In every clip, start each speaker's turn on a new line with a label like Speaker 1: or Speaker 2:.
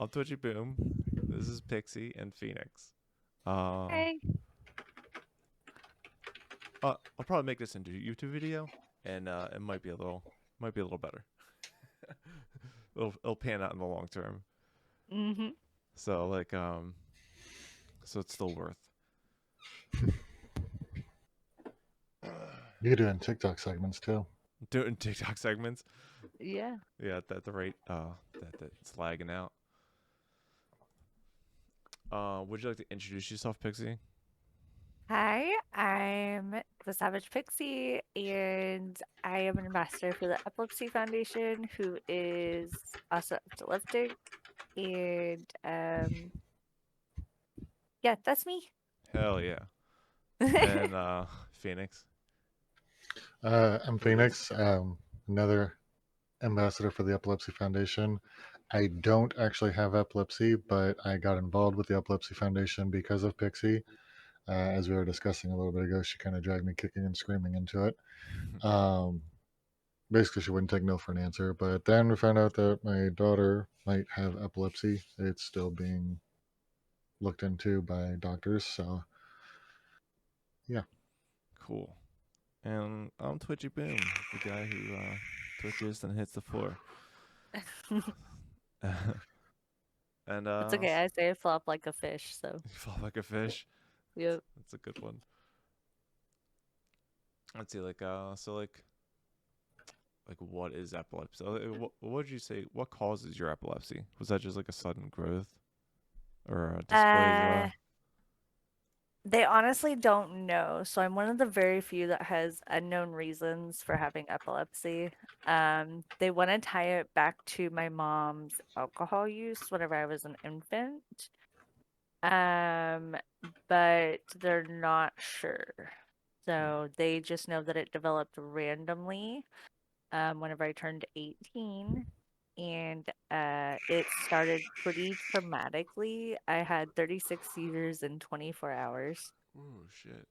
Speaker 1: I'm Twitchy Boom. This is Pixie and Phoenix.
Speaker 2: Hey.
Speaker 1: I'll probably make this into a YouTube video, and it might be a little better. It'll pan out in the long term.
Speaker 2: Mm-hmm.
Speaker 1: So so it's still worth.
Speaker 3: You could do it in TikTok segments too.
Speaker 1: Do it in TikTok segments.
Speaker 2: Yeah.
Speaker 1: Yeah, at the rate that it's lagging out. Would you like to introduce yourself, Pixie?
Speaker 2: Hi, I'm TheSavagePixie, and I am an ambassador for the Epilepsy Foundation, who is also epileptic. And yeah, that's me.
Speaker 1: Hell yeah. And Phoenix.
Speaker 3: I'm Phoenix, another ambassador for the Epilepsy Foundation. I don't actually have epilepsy, but I got involved with the Epilepsy Foundation because of Pixie. As we were discussing a little bit ago, she kind of dragged me kicking and screaming into it. Basically, she wouldn't take no for an answer. But then we found out that my daughter might have epilepsy. It's still being looked into by doctors. So, yeah.
Speaker 1: Cool. And I'm Twitchy Boom, the guy who twitches and hits the floor. And
Speaker 2: It's okay. I say flop like a fish, so.
Speaker 1: Flop like a fish.
Speaker 2: Yep.
Speaker 1: That's a good one. Let's see, what is epilepsy? What would you say? What causes your epilepsy? Was that just like a sudden growth, or a dysplasia?
Speaker 2: They honestly don't know. So I'm one of the very few that has unknown reasons for having epilepsy. They want to tie it back to my mom's alcohol use whenever I was an infant. But they're not sure. So they just know that it developed randomly whenever I turned 18. And it started pretty traumatically. I had 36 seizures in 24 hours.
Speaker 1: Oh shit.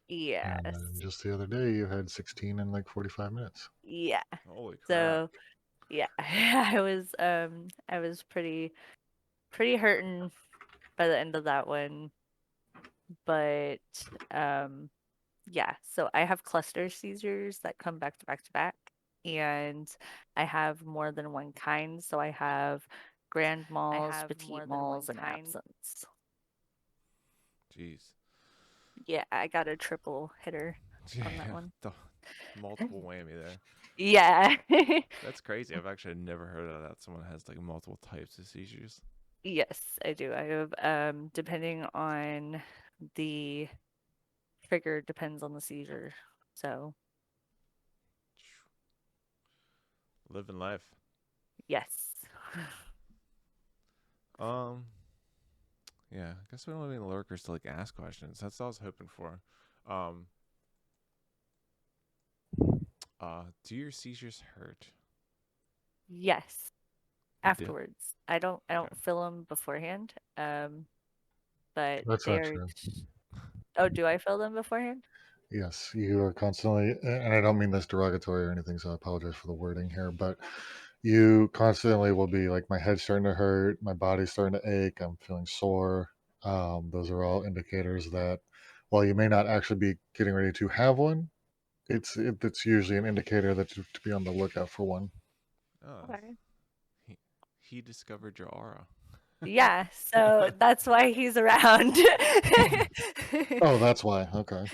Speaker 2: Yes.
Speaker 3: And just the other day, you had 16 in like 45 minutes.
Speaker 2: Yeah.
Speaker 1: Holy crap.
Speaker 2: So yeah, I was pretty hurting by the end of that one. But yeah, so I have cluster seizures that come back to back to back, and I have more than one kind. So I have grand malls, petite malls, and absence.
Speaker 1: Jeez.
Speaker 2: Yeah, I got a triple hitter on that one.
Speaker 1: Multiple whammy there.
Speaker 2: Yeah.
Speaker 1: That's crazy. I've actually never heard of that. Someone has like multiple types of seizures.
Speaker 2: Yes, I do. I have depending on the trigger depends on the seizure. So
Speaker 1: Living life.
Speaker 2: yes.
Speaker 1: Yeah, I guess we don't have any lurkers to like ask questions. That's what I was hoping for. Do your seizures hurt?
Speaker 2: Yes.
Speaker 1: They do?
Speaker 2: Afterwards. I don't feel them beforehand. But
Speaker 3: That's
Speaker 2: they
Speaker 3: not
Speaker 2: are.
Speaker 3: true.
Speaker 2: Oh, do I feel them beforehand?
Speaker 3: Yes, you are constantly, and I don't mean this derogatory or anything, so I apologize for the wording here, but you constantly will be like, my head's starting to hurt, my body's starting to ache, I'm feeling sore. Those are all indicators that while you may not actually be getting ready to have one, it's usually an indicator that you have to be on the lookout for one.
Speaker 1: Oh,
Speaker 2: Okay.
Speaker 1: he discovered your aura.
Speaker 2: Yeah, so that's why he's around.
Speaker 3: Oh, that's why. Okay.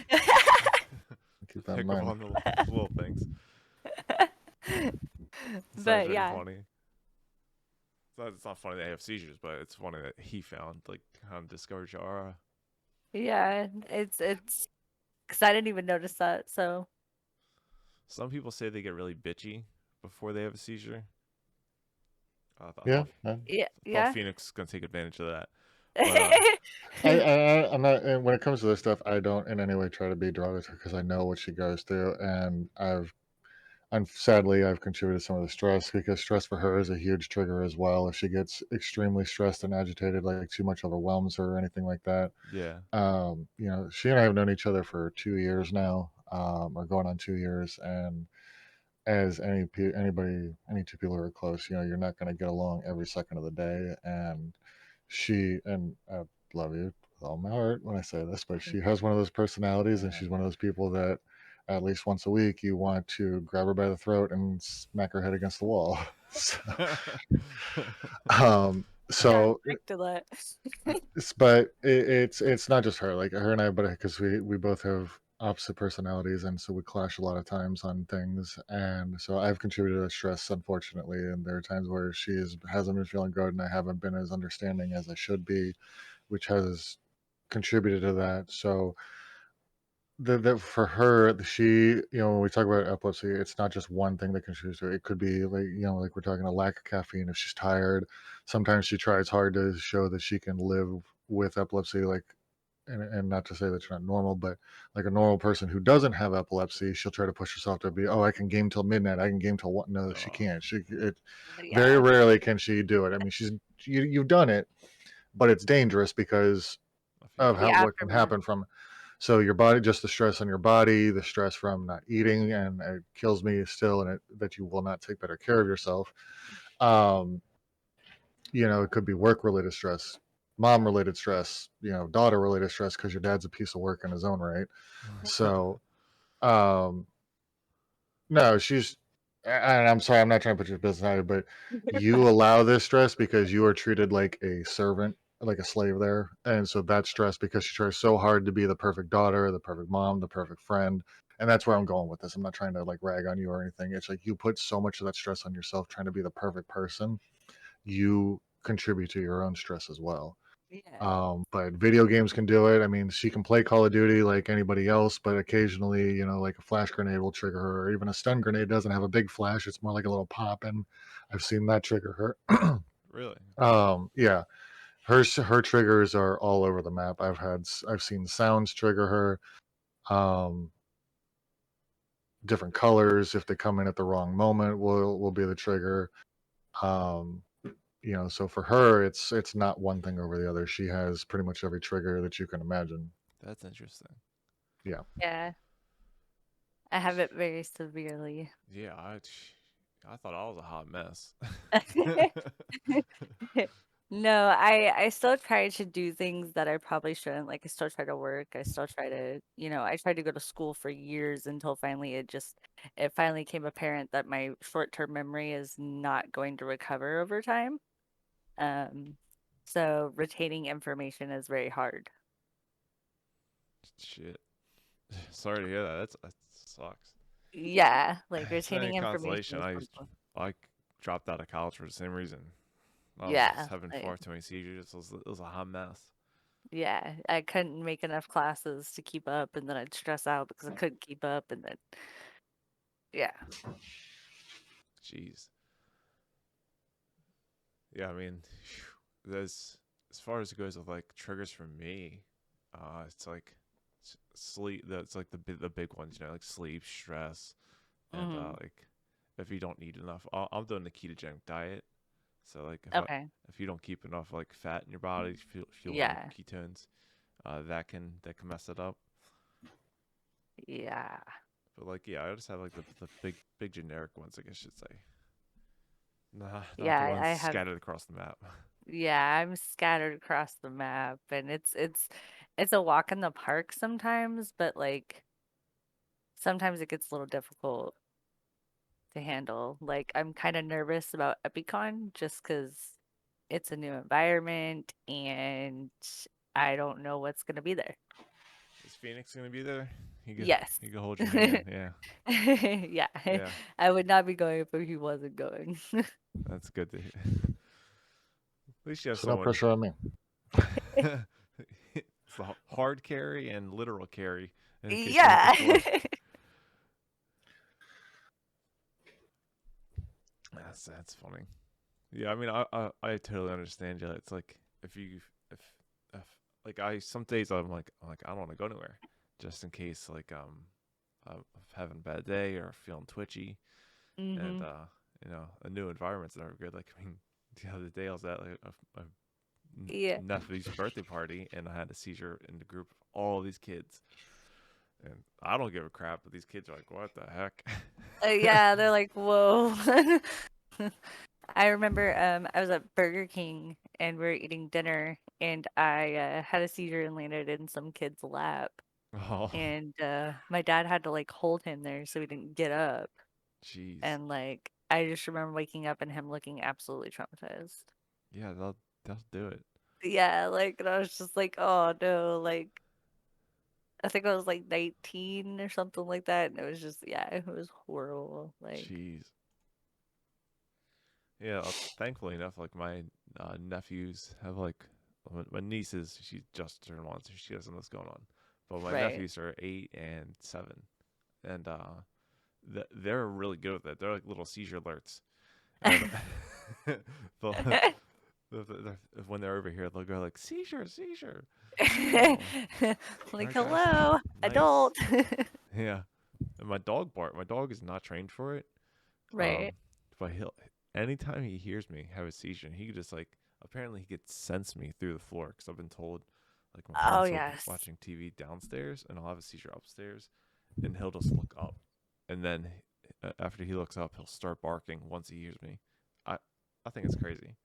Speaker 3: Keep that in
Speaker 1: Pick up
Speaker 3: mind.
Speaker 1: on the little things. It's
Speaker 2: But
Speaker 1: very
Speaker 2: yeah.
Speaker 1: funny. It's not funny they have seizures, but it's funny that he found like how to discover your aura.
Speaker 2: Yeah, it's because I didn't even notice that. So
Speaker 1: Some people say they get really bitchy before they have a seizure. I
Speaker 3: Yeah.
Speaker 1: thought Phoenix was gonna take advantage of that.
Speaker 3: I'm not. And when it comes to this stuff, I don't in any way try to be derogatory because I know what she goes through, and sadly I've contributed some of the stress because stress for her is a huge trigger as well. If she gets extremely stressed and agitated, like too much overwhelms her or anything like that.
Speaker 1: Yeah.
Speaker 3: She and I have known each other for 2 years now, or going on 2 years, and as any two people who are close, you know, you're not going to get along every second of the day. And I love you with all my heart when I say this, but she has one of those personalities, and she's one of those people that at least once a week you want to grab her by the throat and smack her head against the wall. So, so
Speaker 2: Back to that.
Speaker 3: but it's not just her, like her and I, but because we both have opposite personalities, and so we clash a lot of times on things. And so I've contributed to stress, unfortunately, and there are times where hasn't been feeling good, and I haven't been as understanding as I should be, which has contributed to that. So that for her, when we talk about epilepsy, it's not just one thing that contributes to it. It could be like, like we're talking a lack of caffeine if she's tired. Sometimes she tries hard to show that she can live with epilepsy, like, and not to say that you're not normal, but like a normal person who doesn't have epilepsy, she'll try to push herself to be, oh, I can game till midnight, I can game till what? No, she can't. Very
Speaker 2: Yeah.
Speaker 3: rarely can she do it. I mean, you've done it, but it's dangerous because of
Speaker 2: The
Speaker 3: what can
Speaker 2: aftermath.
Speaker 3: happen from. So your body, just the stress on your body, the stress from not eating, and it kills me still, and that you will not take better care of yourself. It could be work-related stress, mom-related stress, daughter-related stress because your dad's a piece of work in his own right. So, um, no, and I'm sorry, I'm not trying to put your business out, but you allow this stress because you are treated like a servant, like a slave there. And so that stress because she tries so hard to be the perfect daughter, the perfect mom, the perfect friend. And that's where I'm going with this. I'm not trying to like rag on you or anything. It's like you put so much of that stress on yourself trying to be the perfect person. You contribute to your own stress as well.
Speaker 2: Yeah.
Speaker 3: But video games can do it. I mean, she can play Call of Duty like anybody else, but occasionally, like a flash grenade will trigger her, or even a stun grenade doesn't have a big flash. It's more like a little pop, and I've seen that trigger her.
Speaker 1: Really?
Speaker 3: Yeah, her triggers are all over the map. I've seen sounds trigger her. Different colors, if they come in at the wrong moment, will be the trigger. Um, so for her, it's not one thing over the other. She has pretty much every trigger that you can imagine.
Speaker 1: That's interesting.
Speaker 3: Yeah.
Speaker 2: Yeah. I have it very severely.
Speaker 1: Yeah, I thought I was a hot mess.
Speaker 2: No, I still try to do things that I probably shouldn't. Like I still try to work. I still try to, I tried to go to school for years until finally it finally became apparent that my short-term memory is not going to recover over time. Um, so retaining information is very hard.
Speaker 1: Shit. Sorry to hear that. That sucks.
Speaker 2: Yeah, like
Speaker 1: It's not any
Speaker 2: retaining information
Speaker 1: consolation.
Speaker 2: is
Speaker 1: I
Speaker 2: something.
Speaker 1: I dropped out of college for the same reason. I was just
Speaker 2: Yeah,
Speaker 1: having
Speaker 2: like,
Speaker 1: far too many seizures. It was a hot mess.
Speaker 2: yeah, I couldn't make enough classes to keep up, and then I'd stress out because I couldn't keep up, and then yeah.
Speaker 1: Jeez. Yeah, I mean, there's as far as it goes with like triggers for me, it's like sleep. That's like the big ones, like sleep, stress, and
Speaker 2: Hmm.
Speaker 1: like if you don't eat enough. I'm doing the ketogenic diet, so like
Speaker 2: Okay.
Speaker 1: if you don't keep enough like fat in your body, fuel by
Speaker 2: Yeah.
Speaker 1: ketones, that can mess it up.
Speaker 2: Yeah.
Speaker 1: But like yeah, I just have like the big generic ones, I guess you should say. Nah, not
Speaker 2: Yeah,
Speaker 1: the ones
Speaker 2: I have
Speaker 1: scattered across the map.
Speaker 2: yeah, I'm scattered across the map and it's a walk in the park sometimes, but like sometimes it gets a little difficult to handle. Like I'm kind of nervous about EpiCon just because it's a new environment and I don't know what's gonna be there.
Speaker 1: Is Phoenix gonna be there?
Speaker 2: Yes.
Speaker 1: He could hold your hand. Yeah,
Speaker 2: Yeah.
Speaker 1: yeah,
Speaker 2: I would not be going if he wasn't going.
Speaker 1: that's good to hear. At least you have
Speaker 3: So no
Speaker 1: someone.
Speaker 3: pressure on me.
Speaker 1: It's the hard carry and literal carry in case you hit the
Speaker 2: Yeah.
Speaker 1: floor. That's funny. Yeah, I mean, I totally understand you. It's like if if like some days I'm like I don't want to go anywhere, just in case like I'm having a bad day or feeling twitchy, and
Speaker 2: Hmm.
Speaker 1: a new environment's never good. Like I mean, the other day I was at like a
Speaker 2: Yeah.
Speaker 1: nephew's birthday party, and I had a seizure in the group of all these kids, And I don't give a crap, but these kids are like, what the heck?
Speaker 2: Yeah, they're like, whoa. I remember I was at Burger King and we were eating dinner, and I had a seizure and landed in some kid's lap.
Speaker 1: Oh,
Speaker 2: And my dad had to like hold him there so he didn't get up.
Speaker 1: jeez.
Speaker 2: And like, I just remember waking up and him looking absolutely traumatized.
Speaker 1: Yeah, they'll do it.
Speaker 2: Yeah, like, and I was just like, oh no, like, I think I was like 19 or something like that. And it was just, yeah, it was horrible. Like,
Speaker 1: Jeez. Yeah, thankfully enough, like my nephews have like my nieces. She just turned one, so she doesn't know what's going on. But my
Speaker 2: right.
Speaker 1: nephews are 8 and 7, and they're really good with it. They're like little seizure alerts, and they'll, when they're over here, they'll go like seizure, seizure. Oh,
Speaker 2: Like,
Speaker 1: alright, guys.
Speaker 2: hello,
Speaker 1: Nice.
Speaker 2: adult.
Speaker 1: Yeah. And my dog bark. My dog is not trained for it.
Speaker 2: Right.
Speaker 1: Um, but he'll anytime he hears me have a seizure, he just like apparently he could sense me through the floor because I've been told like my
Speaker 2: Oh,
Speaker 1: parents will be
Speaker 2: yes.
Speaker 1: watching TV downstairs and I'll have a seizure upstairs, and he'll just look up, and then after he looks up, he'll start barking once he hears me. I think it's crazy.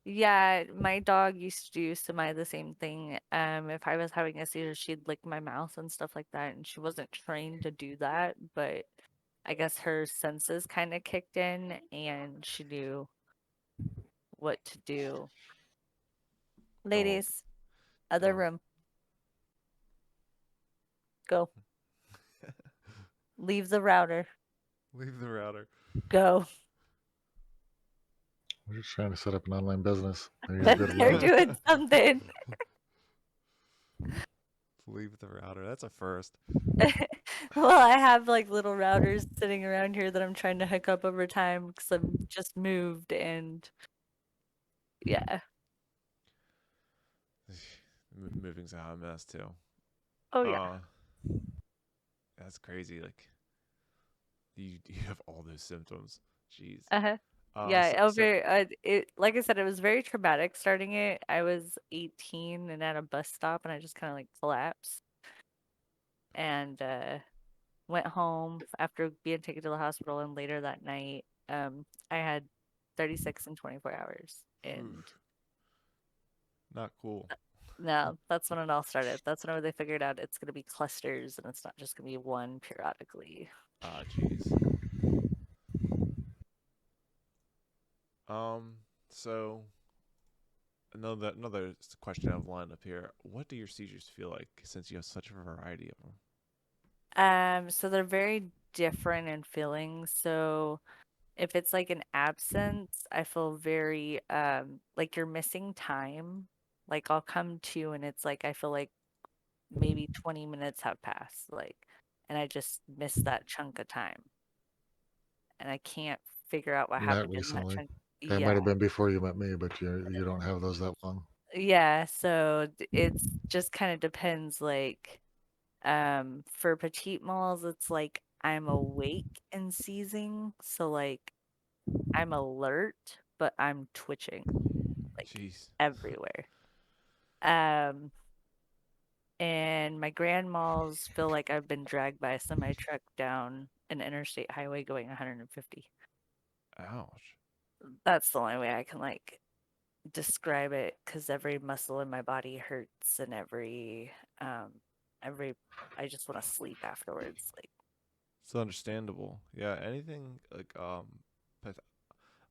Speaker 2: Yeah, my dog used to do some of the same thing. If I was having a seizure, she'd lick my mouth and stuff like that, and she wasn't trained to do that, but I guess her senses kind of kicked in and she knew what to do.
Speaker 1: Dog,
Speaker 2: Ladies, other
Speaker 1: dog.
Speaker 2: room. Go. Leave the router.
Speaker 1: Leave the router.
Speaker 2: Go.
Speaker 3: We're just trying to set up an online business. There you go, good
Speaker 2: They're
Speaker 3: router.
Speaker 2: doing something.
Speaker 1: Leave the router. That's a first.
Speaker 2: Well, I have like little routers sitting around here that I'm trying to hook up over time because I'm just moved and yeah.
Speaker 1: Moving's a hot mess too.
Speaker 2: Oh yeah.
Speaker 1: Uh, that's crazy. Like you have all those symptoms. Jeez.
Speaker 2: Uh-huh.
Speaker 1: Uh,
Speaker 2: Yeah,
Speaker 1: so, so
Speaker 2: over it like I said, it was very traumatic starting it. I was 18 and at a bus stop and I just kind of like collapsed and went home after being taken to the hospital, and later that night I had 36 and 24 hours, and
Speaker 1: oof, not cool.
Speaker 2: no, that's when it all started. That's when they figured out it's going to be clusters and it's not just going to be one periodically.
Speaker 1: Ah, jeez. Um, so another question I've lined up here. What do your seizures feel like since you have such a variety of them?
Speaker 2: So they're very different in feelings. So if it's like an absence, I feel very like you're missing time. Like I'll come to and it's like I feel like maybe 20 minutes have passed, like, and I just missed that chunk of time. And I can't figure out what
Speaker 3: Not
Speaker 2: happened in that
Speaker 3: recently.
Speaker 2: chunk.
Speaker 3: That might
Speaker 2: Yeah.
Speaker 3: have been before you met me, but you don't have those that long.
Speaker 2: Yeah, so it's just kind of depends like for petite malls it's like I'm awake and seizing, so like I'm alert but I'm twitching like
Speaker 1: Jeez.
Speaker 2: everywhere. Um and my grand malls feel like I've been dragged by a semi truck down an interstate highway going 150.
Speaker 1: Ouch.
Speaker 2: That's the only way I can like describe it because every muscle in my body hurts and um every I just want to sleep afterwards. Like
Speaker 1: It's understandable. Yeah, anything like but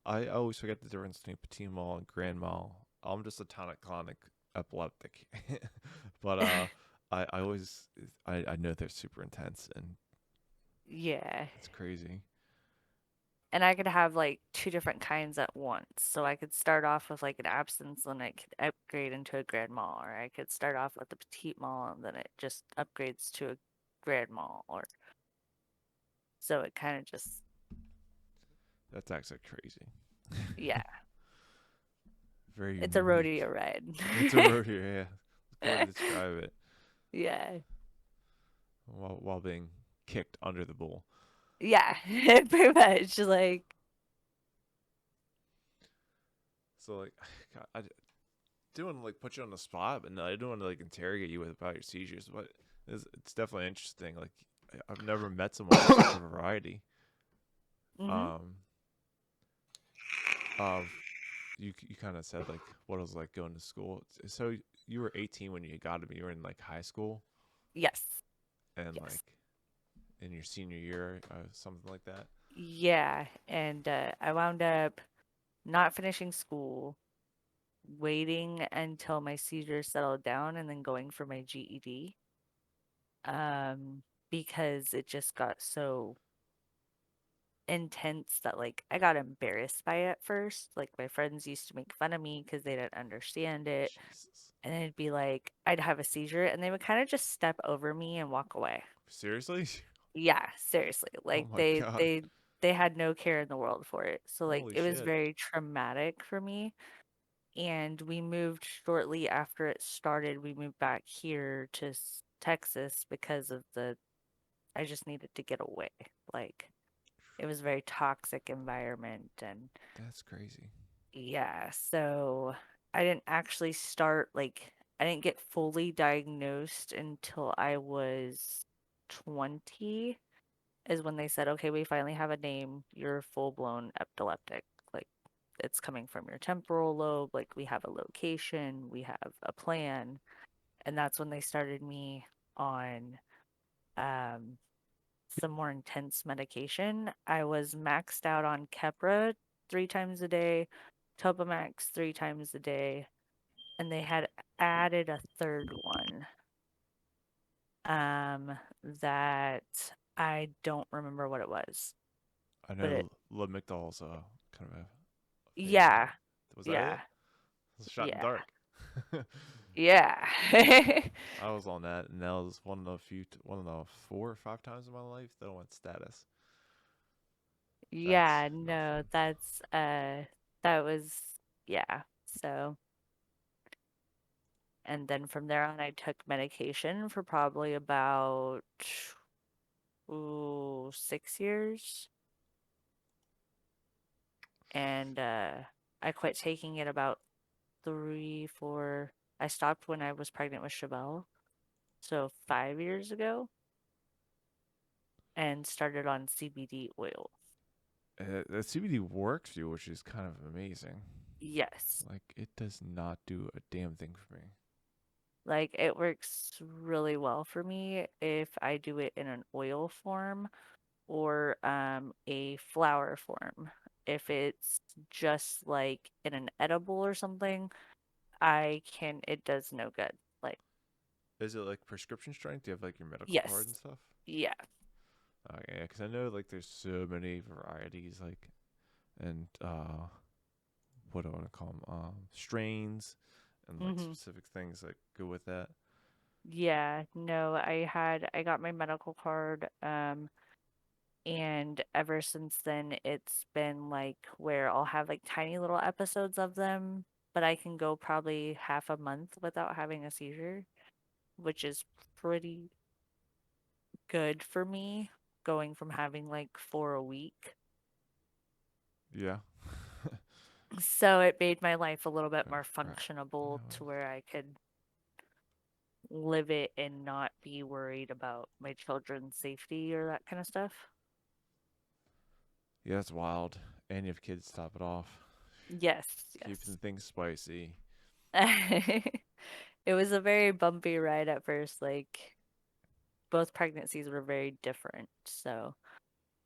Speaker 1: I always forget the difference between petit mal and grand mal. I'm just a tonic-clonic epileptic. But I always I know they're super intense and
Speaker 2: yeah.
Speaker 1: it's crazy.
Speaker 2: And I could have like two different kinds at once. So I could start off with like an absence and I could upgrade into a grand mal, or I could start off with a petite mal and then it just upgrades to a grand mal, or so it kind of just
Speaker 1: That's actually crazy.
Speaker 2: yeah.
Speaker 1: Very
Speaker 2: It's a
Speaker 1: unique.
Speaker 2: rodeo ride.
Speaker 1: It's a rodeo, yeah. Good way to describe it.
Speaker 2: Yeah.
Speaker 1: While being kicked under the bull.
Speaker 2: Yeah. Pretty much like
Speaker 1: So like, God, I do want to like put you on the spot, but no, I don't want to like interrogate you with about your seizures. What It's definitely interesting. Like I've never met someone with such a variety.
Speaker 2: Hmm.
Speaker 1: Um, of you kind of said like what it was like going to school. So you were 18 when you got him. You were in like high school
Speaker 2: Yes.
Speaker 1: and
Speaker 2: Yes.
Speaker 1: like in your senior year, something like that.
Speaker 2: Yeah. And I wound up not finishing school, waiting until my seizures settled down, and then going for my GED. Um, because it just got so intense that like I got embarrassed by it at first. Like my friends used to make fun of me because they didn't understand it.
Speaker 1: Jesus.
Speaker 2: And it'd be like I'd have a seizure and they would kind of just step over me and walk away.
Speaker 1: Seriously?
Speaker 2: Yeah, seriously.
Speaker 1: Oh
Speaker 2: Like
Speaker 1: my
Speaker 2: they
Speaker 1: god.
Speaker 2: they they had no care in the world for it. So like
Speaker 1: Holy
Speaker 2: it was
Speaker 1: shit.
Speaker 2: very traumatic for me. And we moved shortly after it started. We moved back here to Texas because of I just needed to get away. Like it was a very toxic environment and
Speaker 1: That's crazy.
Speaker 2: yeah, so I didn't actually start like I didn't get fully diagnosed until I was 20 is when they said, "Okay, we finally have a name. You're full-blown epileptic. Like it's coming from your temporal lobe. Like we have a location, we have a plan." And that's when they started me on um some more intense medication. I was maxed out on Keppra 3 times a day, Topamax 3 times a day, and they had added a third one that I don't remember what it was,
Speaker 1: I
Speaker 2: but
Speaker 1: know Lamictal's kind of a famous one.
Speaker 2: yeah,
Speaker 1: Was that
Speaker 2: yeah,
Speaker 1: it? It was shot in
Speaker 2: yeah,
Speaker 1: dark.
Speaker 2: yeah.
Speaker 1: I was on that, and that was one of the one of the 4 or 5 times in my life that I went status. That's
Speaker 2: Yeah,
Speaker 1: not
Speaker 2: no,
Speaker 1: fun.
Speaker 2: that was yeah. So, and then from there on, I took medication for probably about 6 years, and I quit taking it about 3, 4. I stopped when I was pregnant with Chevelle, so 5 years ago, and started on CBD oil.
Speaker 1: The CBD works for you, which is kind of amazing.
Speaker 2: Yes,
Speaker 1: Like it does not do a damn thing for me.
Speaker 2: like it works really well for me if I do it in an oil form or a flower form. If it's just like in an edible or something, it does no good. Like,
Speaker 1: Is it like prescription strength? Do you have like your medical card and
Speaker 2: yes,
Speaker 1: stuff?
Speaker 2: yeah.
Speaker 1: Yeah, because I know like there's so many varieties, like and what do I want to call them? Strains and like
Speaker 2: Hmm.
Speaker 1: specific things that go with that.
Speaker 2: Yeah, no, I got my medical card, and ever since then it's been like where I'll have like tiny little episodes of them, but I can go probably half a month without having a seizure, which is pretty good for me, going from having like 4 a week.
Speaker 1: Yeah.
Speaker 2: So it made my life a little bit more
Speaker 1: Right.
Speaker 2: functionable
Speaker 1: Yeah,
Speaker 2: to where I could live it and not be worried about my children's safety or that kind of stuff.
Speaker 1: yeah, that's wild. And you have kids to top it off.
Speaker 2: Yes,
Speaker 1: Keeping
Speaker 2: yes.
Speaker 1: things spicy.
Speaker 2: It was a very bumpy ride at first. Like both pregnancies were very different. So,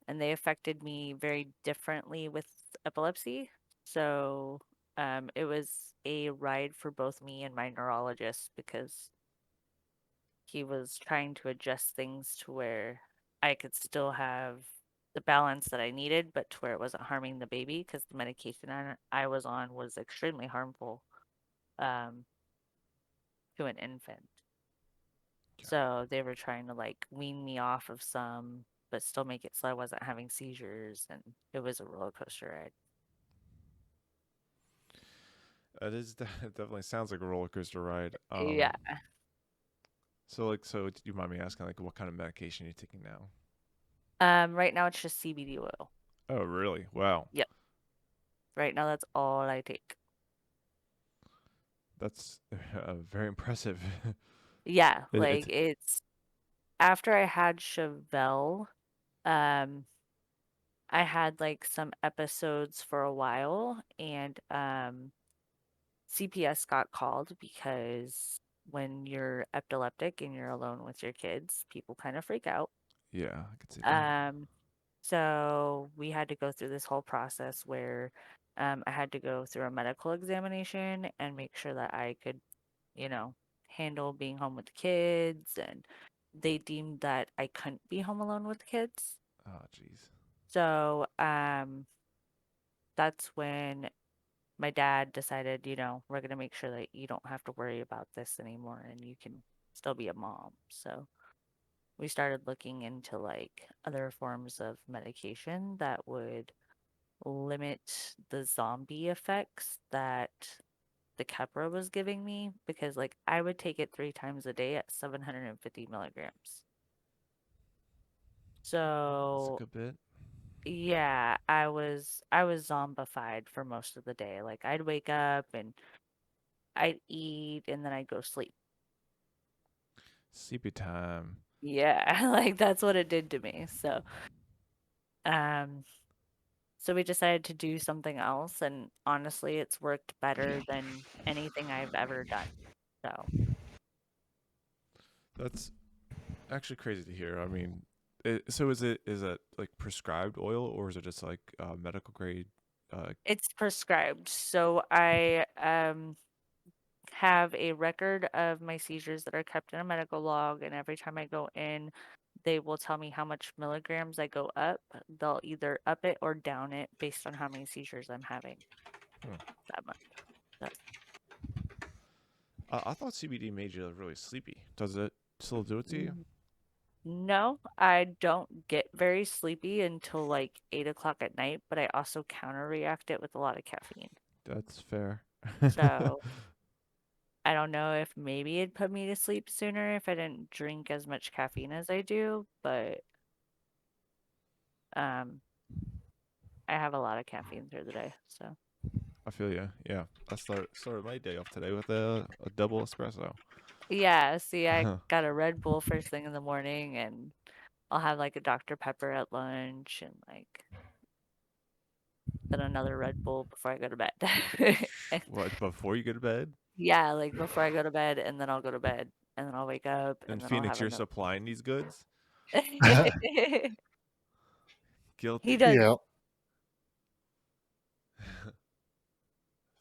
Speaker 2: and they affected me very differently with epilepsy. So, it was a ride for both me and my neurologist because he was trying to adjust things to where I could still have the balance that I needed, but to where it wasn't harming the baby because the medication I was on was extremely harmful um, to an infant.
Speaker 1: Yeah.
Speaker 2: So they were trying to like wean me off of some, but still make it so I wasn't having seizures, and it was a roller coaster ride.
Speaker 1: It definitely sounds like a roller coaster ride.
Speaker 2: Yeah.
Speaker 1: So do you mind me asking, like, what kind of medication are you taking now?
Speaker 2: Right now it's just CBD oil.
Speaker 1: Oh, really? Wow.
Speaker 2: Yep. Right now that's all I take.
Speaker 1: That's very impressive.
Speaker 2: Yeah,
Speaker 1: It,
Speaker 2: like
Speaker 1: it,
Speaker 2: it's after I had Chevelle, um, I had like some episodes for a while, and CPS got called because when you're epileptic and you're alone with your kids, people kind of freak out.
Speaker 1: Yeah, I could see that.
Speaker 2: Um, so we had to go through this whole process where I had to go through a medical examination and make sure that I could, you know, handle being home with the kids. And they deemed that I couldn't be home alone with the kids.
Speaker 1: Oh, jeez.
Speaker 2: So that's when my dad decided, we're going to make sure that you don't have to worry about this anymore and you can still be a mom. So we started looking into like other forms of medication that would limit the zombie effects that the Keppra was giving me because like I would take it 3 times a day at 750 milligrams.
Speaker 1: That's a
Speaker 2: So
Speaker 1: good bit.
Speaker 2: yeah, I was zombified for most of the day. Like I'd wake up and I'd eat and then I'd go sleep.
Speaker 1: Sleepy time.
Speaker 2: Yeah, like that's what it did to me. Um, so we decided to do something else, and honestly, it's worked better than anything I've ever done. So
Speaker 1: That's actually crazy to hear. I mean, so is it like prescribed oil or is it just like medical grade?
Speaker 2: it's prescribed. So I have a record of my seizures that are kept in a medical log, and every time I go in, they will tell me how much milligrams I go up. They'll either up it or down it based on how many seizures I'm having
Speaker 1: Hmm.
Speaker 2: that month. So,
Speaker 1: I thought CBD made you really sleepy. Does it still do it to you?
Speaker 2: mm, no, I don't get very sleepy until like 8 o'clock at night, but I also counter react it with a lot of caffeine.
Speaker 1: That's fair.
Speaker 2: So I don't know if maybe it'd put me to sleep sooner if I didn't drink as much caffeine as I do, but um, I have a lot of caffeine through the day. So
Speaker 1: I feel you. Yeah, I started my day off today with a double espresso.
Speaker 2: yeah, see, I got a Red Bull first thing in the morning, and I'll have like a Dr. Pepper at lunch, and like then another Red Bull before I go to bed. And
Speaker 1: What, before you go to bed?
Speaker 2: yeah, like before I go to bed, and then I'll go to bed, and then I'll wake up,
Speaker 1: In
Speaker 2: and then I'll
Speaker 1: Phoenix,
Speaker 2: have
Speaker 1: you're
Speaker 2: another.
Speaker 1: supplying these goods?
Speaker 2: He
Speaker 1: Guilty.
Speaker 2: does.
Speaker 3: Yeah,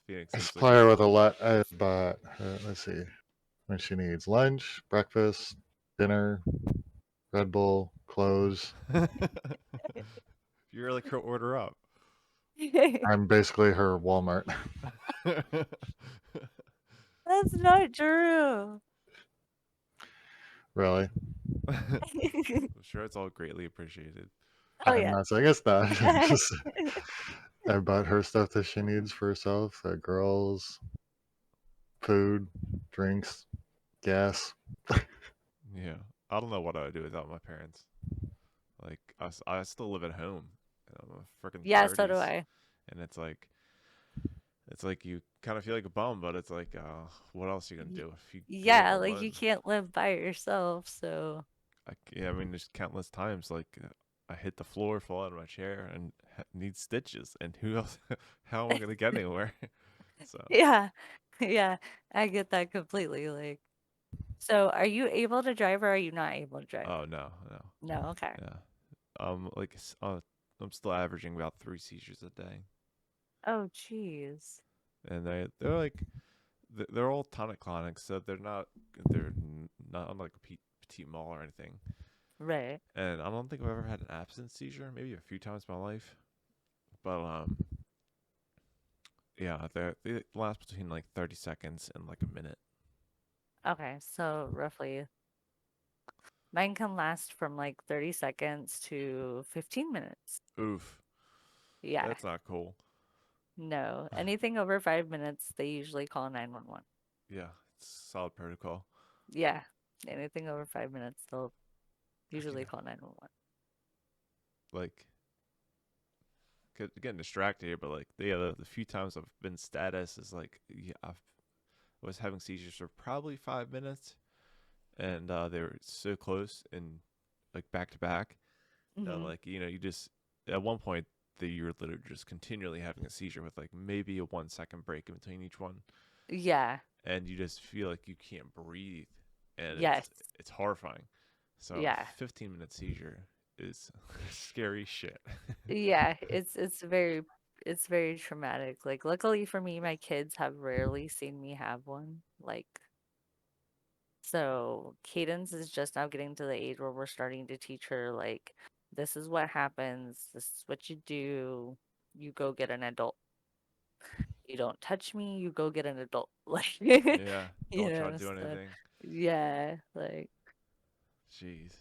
Speaker 1: Phoenix
Speaker 3: I
Speaker 1: seems like
Speaker 3: supply
Speaker 1: a
Speaker 3: her with a lot. But let's see, when she needs lunch, breakfast, dinner, Red Bull, clothes.
Speaker 1: you're like her order up.
Speaker 3: I'm basically her Walmart.
Speaker 2: That's not true.
Speaker 3: Really,
Speaker 1: I'm sure it's all greatly appreciated.
Speaker 2: Oh
Speaker 3: I'm
Speaker 2: yeah.
Speaker 3: not saying it's not. Just, I bought her stuff that she needs for herself. Girls, food, drinks, gas.
Speaker 1: Yeah, I don't know what I would do without my parents. Like I still live at home. And I'm a freaking
Speaker 2: Yeah, so do
Speaker 1: 30s,
Speaker 2: I.
Speaker 1: and it's like you kind of feel like a bum, but it's like, what else are you gonna
Speaker 2: Y-
Speaker 1: do if you grew up
Speaker 2: Yeah, like you
Speaker 1: alone?
Speaker 2: can't live by yourself, so
Speaker 1: Yeah, I mean, there's countless times like I hit the floor, fall out of my chair, and need stitches, and who else? How am I gonna get anywhere? So,
Speaker 2: yeah. Yeah, I get that completely. Like, so are you able to drive or are you not able to drive?
Speaker 1: oh no, no,
Speaker 2: No, okay.
Speaker 1: yeah, like I'm still averaging about 3 seizures a day,
Speaker 2: Oh, jeez.
Speaker 1: and they're like they're all tonic-clonic, so they're not on like a petite mal or anything.
Speaker 2: Right.
Speaker 1: And I don't think I've ever had an absence seizure, maybe a few times in my life, but yeah, they last between like 30 seconds and like a minute.
Speaker 2: Okay, so roughly mine can last from like 30 seconds to 15 minutes.
Speaker 1: Oof,
Speaker 2: Yeah.
Speaker 1: that's not cool.
Speaker 2: No, anything over 5 minutes, they usually call 911.
Speaker 1: Yeah, it's solid protocol.
Speaker 2: Yeah, anything over 5 minutes, they'll
Speaker 1: I
Speaker 2: usually
Speaker 1: can
Speaker 2: call 911.
Speaker 1: like getting distracted here, but like yeah, the few times I've been status is like yeah, I was having seizures for probably 5 minutes, and they were so close and like back to back that
Speaker 2: Hmm.
Speaker 1: like you just at one point that you're literally just continually having a seizure with like maybe a 1 second break in between each one,
Speaker 2: Yeah.
Speaker 1: and you just feel like you can't breathe, and
Speaker 2: Yes.
Speaker 1: it's horrifying. So
Speaker 2: Yeah.
Speaker 1: 15-minute seizure is scary shit.
Speaker 2: Yeah. It's very traumatic. Like, luckily for me, my kids have rarely seen me have one. Like, so Cadence is just now getting to the age where we're starting to teach her, like, this is what happens, this is what you do. You go get an adult. You don't touch me, you go get an adult. Like,
Speaker 1: Yeah, don't try to do
Speaker 2: so
Speaker 1: anything.
Speaker 2: yeah, like,
Speaker 1: Jeez.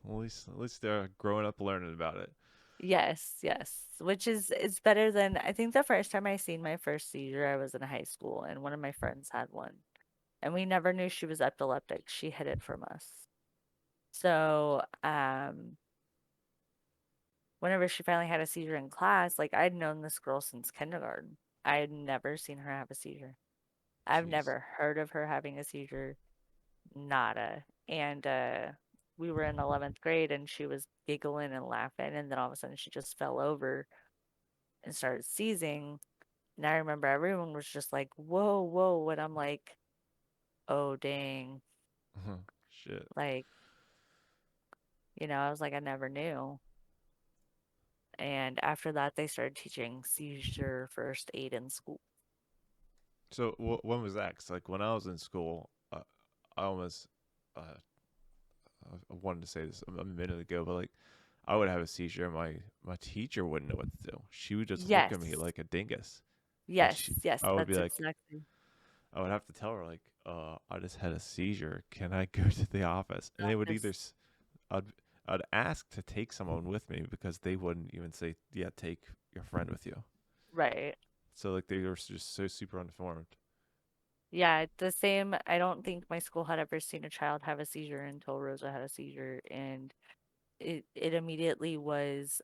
Speaker 1: Well, at least they're growing up learning about it.
Speaker 2: yes, yes. Which is it's better than I think the first time I seen my first seizure, I was in high school and one of my friends had one. And we never knew she was epileptic. She hid it from us. So, whenever she finally had a seizure in class, like I'd known this girl since kindergarten. I had never seen her have a seizure. I've
Speaker 1: Jeez.
Speaker 2: never heard of her having a seizure. Nada. And we were in 11th grade and she was giggling and laughing. And then all of a sudden she just fell over and started seizing. And I remember everyone was just like, whoa, whoa. And I'm like, oh, dang.
Speaker 1: Shit.
Speaker 2: Like, I was like, I never knew. And after that, they started teaching seizure first aid in school.
Speaker 1: So when was that? 'Cause like when I was in school, I almost I wanted to say this a minute ago, but like I would have a seizure, and my teacher wouldn't know what to do. She would just look at me
Speaker 2: Yes.
Speaker 1: like a dingus, and
Speaker 2: Yes. Yes.
Speaker 1: I would be
Speaker 2: That's
Speaker 1: like,
Speaker 2: exactly.
Speaker 1: I would have to tell her like, I just had a seizure. Can I go to the office? And they would either,
Speaker 2: Yes.
Speaker 1: I'd I'd ask to take someone with me because they wouldn't even say, yeah, take your friend with you.
Speaker 2: Right.
Speaker 1: So like they were just so super uninformed.
Speaker 2: Yeah, the same. I don't think my school had ever seen a child have a seizure until Rosa had a seizure, and it immediately was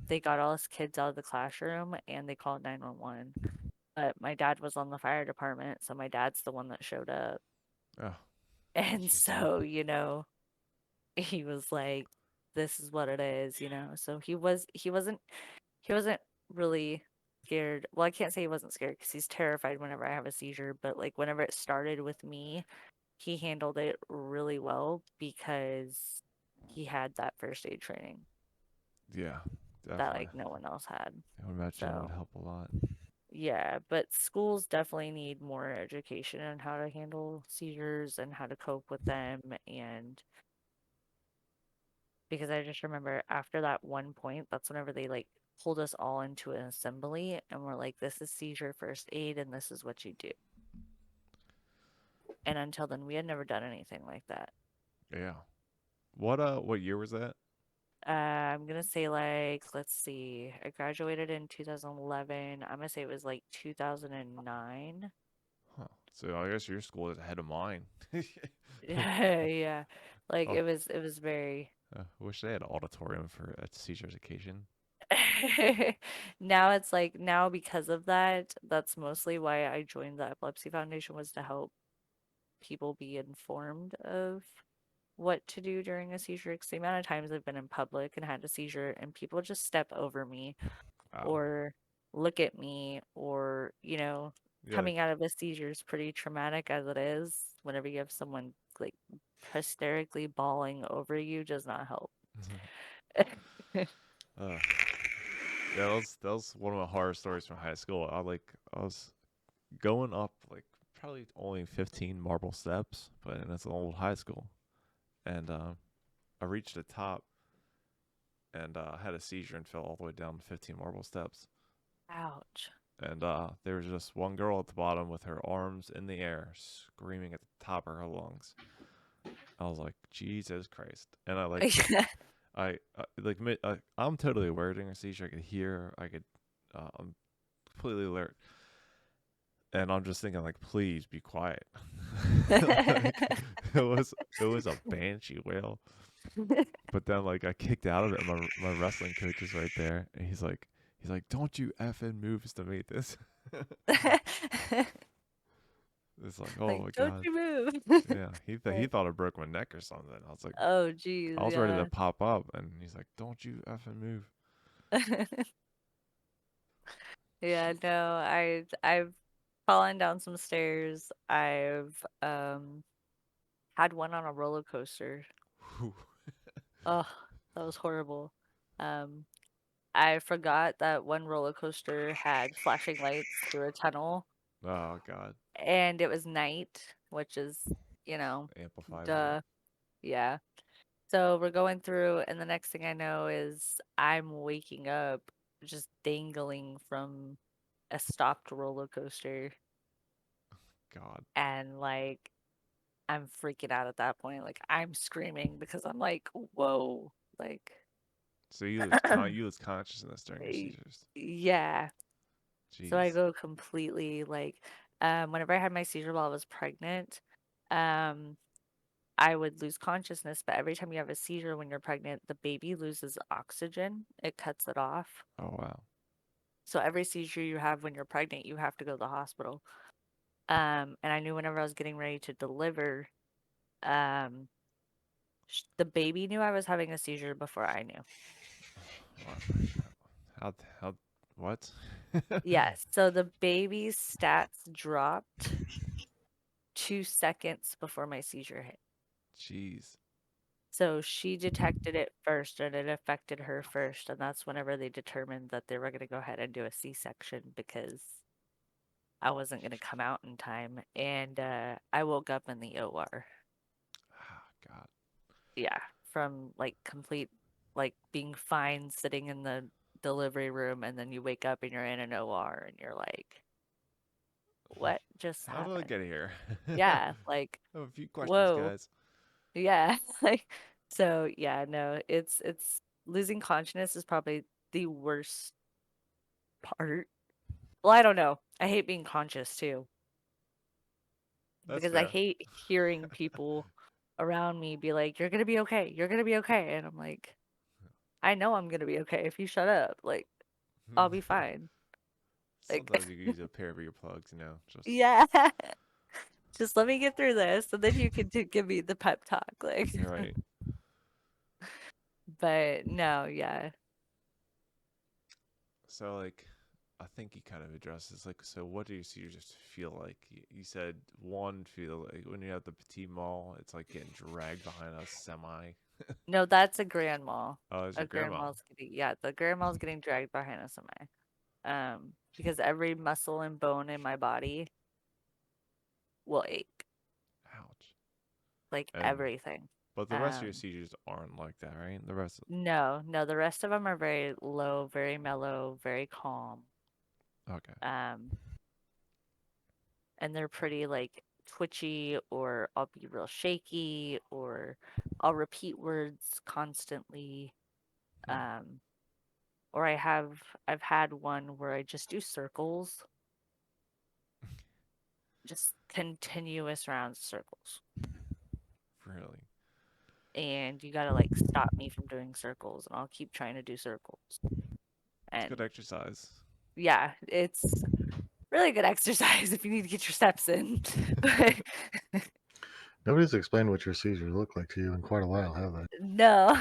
Speaker 2: they got all us kids out of the classroom and they called 911. But my dad was on the fire department, so my dad's the one that showed up.
Speaker 1: Oh,
Speaker 2: And
Speaker 1: that's just sad.
Speaker 2: so, he was like, this is what it is, So he wasn't really scared. Well, I can't say he wasn't scared because he's terrified whenever I have a seizure, but like whenever it started with me, he handled it really well because he had that first aid training
Speaker 1: Yeah,
Speaker 2: that
Speaker 1: definitely.
Speaker 2: like no one else had.
Speaker 1: I would imagine that would
Speaker 2: So,
Speaker 1: help a lot.
Speaker 2: yeah, but schools definitely need more education on how to handle seizures and how to cope with them. And because I just remember after that one point, that's whenever they like pulled us all into an assembly and were like, this is seizure first aid and this is what you do. And until then, we had never done anything like that.
Speaker 1: Yeah. What year was that?
Speaker 2: I'm gonna say like, let's see, I graduated in 2011. I'm gonna say it was like 2009.
Speaker 1: Huh. So I guess your school is ahead of mine.
Speaker 2: Yeah, like
Speaker 1: Oh,
Speaker 2: it was very.
Speaker 1: I wish they had an auditorium for a seizure education.
Speaker 2: Now it's like now because of that, that's mostly why I joined the Epilepsy Foundation was to help people be informed of what to do during a seizure. Because the amount of times I've been in public and had a seizure and people just step over me
Speaker 1: Oh,
Speaker 2: or look at me or,
Speaker 1: yeah, like
Speaker 2: coming out of a seizure is pretty traumatic as it is. Whenever you have someone like hysterically bawling over you does not help.
Speaker 1: uh, yeah, that was one of my horror stories from high school. I was going up like probably only 15 marble steps, but and it's an old high school, and I reached the top and had a seizure and fell all the way down 15 marble steps.
Speaker 2: Ouch.
Speaker 1: And there was just one girl at the bottom with her arms in the air, screaming at the top of her lungs. I was like, Jesus Christ! And I'm totally aware during a seizure. I could hear, I'm completely alert, and I'm just thinking like, please be quiet. Like, it was a banshee wail. But then like I kicked out of it. And my wrestling coach is right there, and he's like, don't you effing move to meet this. It's like, oh
Speaker 2: Like,
Speaker 1: my
Speaker 2: don't
Speaker 1: god.
Speaker 2: you move.
Speaker 1: Yeah, he thought I broke my neck or something. I was like,
Speaker 2: Oh, geez,
Speaker 1: I was ready
Speaker 2: yeah.
Speaker 1: to pop up, and he's like, "Don't you effing move."
Speaker 2: Yeah, no, I've fallen down some stairs. I've had one on a roller coaster.
Speaker 1: Whew.
Speaker 2: Oh, that was horrible. Um, I forgot that one roller coaster had flashing lights through a tunnel,
Speaker 1: Oh god,
Speaker 2: and it was night, which is, you know,
Speaker 1: amplifies it.
Speaker 2: duh. Yeah. So we're going through, and the next thing I know is I'm waking up just dangling from a stopped roller coaster,
Speaker 1: God.
Speaker 2: and like I'm freaking out at that point. Like I'm screaming because I'm like, whoa, like
Speaker 1: So you lose consciousness during your
Speaker 2: y-
Speaker 1: seizures.
Speaker 2: yeah. So I
Speaker 1: Jeez.
Speaker 2: go completely like, whenever I had my seizure while I was pregnant, um, I would lose consciousness, but every time you have a seizure when you're pregnant, the baby loses oxygen. It cuts it off.
Speaker 1: Oh wow.
Speaker 2: So every seizure you have when you're pregnant, you have to go to the hospital. And I knew whenever I was getting ready to deliver, um, the baby knew I was having a seizure before I knew.
Speaker 1: What? How? What?
Speaker 2: Yes. So the baby's stats dropped 2 seconds before my seizure hit.
Speaker 1: Jeez.
Speaker 2: So she detected it first and it affected her first. And that's whenever they determined that they were going to go ahead and do a C-section because I wasn't going to come out in time. And I woke up in the OR.
Speaker 1: Ah, God.
Speaker 2: Yeah. From like complete, like being fine sitting in the delivery room. And then you wake up and you're in an OR and you're like, what just
Speaker 1: How did I
Speaker 2: happened?
Speaker 1: get here?
Speaker 2: Yeah. Like,
Speaker 1: I have a few questions,
Speaker 2: whoa.
Speaker 1: guys.
Speaker 2: Yeah. Like, so yeah, no, it's losing consciousness is probably the worst part. Well, I don't know. I hate being conscious too
Speaker 1: That's
Speaker 2: because I
Speaker 1: fair.
Speaker 2: hate hearing people around me be like, "You're gonna be okay. You're gonna be okay," and I'm like, "I know I'm gonna be okay if you shut up. Like, I'll be fine." Like,
Speaker 1: Sometimes you can use a pair of earplugs, just
Speaker 2: yeah, just let me get through this, and then you can give me the pep talk. Like,
Speaker 1: right.
Speaker 2: but no, yeah,
Speaker 1: So like, I think he kind of addresses like, so what do your seizures feel like? You said one feel like when you have the petit mal, it's like getting dragged behind a semi.
Speaker 2: no, that's a grandma.
Speaker 1: Oh, it's
Speaker 2: A
Speaker 1: your grandma.
Speaker 2: grandma's getting, yeah, the grandma's getting dragged behind a semi. Because every muscle and bone in my body will ache,
Speaker 1: Ouch.
Speaker 2: like
Speaker 1: And
Speaker 2: everything.
Speaker 1: but the rest of your
Speaker 2: Um,
Speaker 1: seizures aren't like that, right? The rest.
Speaker 2: no, no, the rest of them are very low, very mellow, very calm.
Speaker 1: Okay.
Speaker 2: Um, and they're pretty like twitchy, or I'll be real shaky, or I'll repeat words constantly.
Speaker 1: Hmm.
Speaker 2: Um, or I've had one where I just do circles, just continuous rounds of circles.
Speaker 1: Really.
Speaker 2: And you gotta like stop me from doing circles, and I'll keep trying to do circles.
Speaker 1: It's good
Speaker 2: And
Speaker 1: exercise.
Speaker 2: yeah, it's really good exercise if you need to get your steps in. But
Speaker 3: Nobody's explained what your seizures look like to you in quite a while, have they?
Speaker 2: no.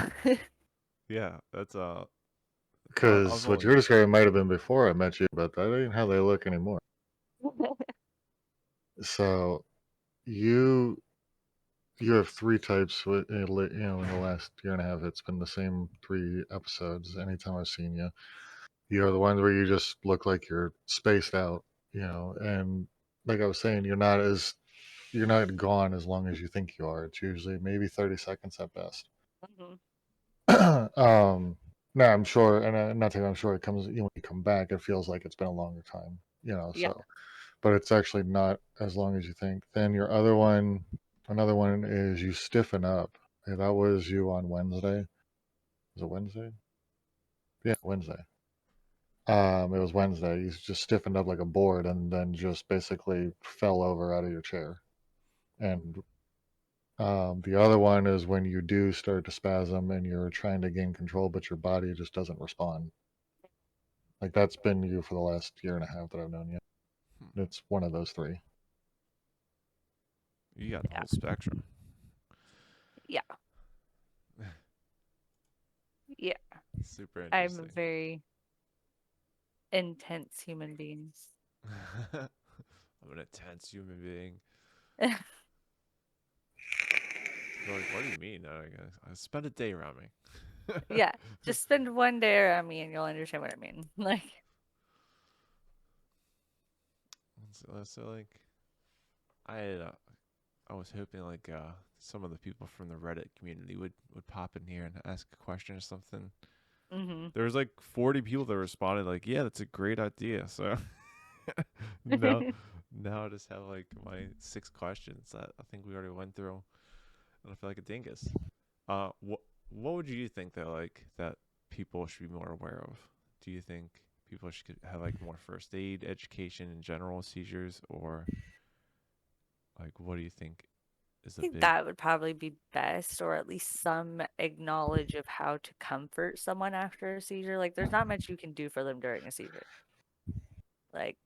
Speaker 1: Yeah, that's I've
Speaker 3: Because what
Speaker 1: only
Speaker 3: you're describing might have been before I met you, but that ain't how they look anymore. So you you have three types. In the last year and a half, it's been the same 3 episodes. Anytime I've seen you, you are the ones where you just look like you're spaced out. And like I was saying, you're not gone as long as you think you are. It's usually maybe 30 seconds at best.
Speaker 2: Mhm.
Speaker 3: No, I'm sure, and not that I'm sure it comes, when you come back, it feels like it's been a longer time,
Speaker 2: Yeah.
Speaker 3: so, but it's actually not as long as you think. Then another one is you stiffen up. And that was you on Wednesday. Was it Wednesday? Yeah, Wednesday. It was Wednesday. You just stiffened up like a board and then just basically fell over out of your chair. And the other one is when you do start to spasm and you're trying to gain control, but your body just doesn't respond. Like that's been you for the last year and a half that I've known you.
Speaker 1: hmm.
Speaker 3: It's one of those three.
Speaker 1: You got the
Speaker 2: Yeah.
Speaker 1: whole spectrum.
Speaker 2: Yeah. Yeah.
Speaker 1: Super
Speaker 2: I'm a
Speaker 1: interesting.
Speaker 2: very intense human being.
Speaker 1: I'm an intense human being. You're like, what do you mean? I spend a day around me.
Speaker 2: Yeah. Just spend one day around me and you'll understand what I mean. Like,
Speaker 1: So like, I had, I was hoping like some of the people from the Reddit community would pop in here and ask a question or something.
Speaker 2: mm-hmm.
Speaker 1: There was like 40 people that responded like, yeah, that's a great idea. So no, now I just have like my 6 questions that I think we already went through, and I feel like a dingus. What would you think that like that people should be more aware of? Do you think people should have like more first aid education in general seizures, or like what do you think is
Speaker 2: I
Speaker 1: a
Speaker 2: think
Speaker 1: big?
Speaker 2: that would probably be best, or at least some acknowledge of how to comfort someone after a seizure. Like, there's not much you can do for them during a seizure. Like,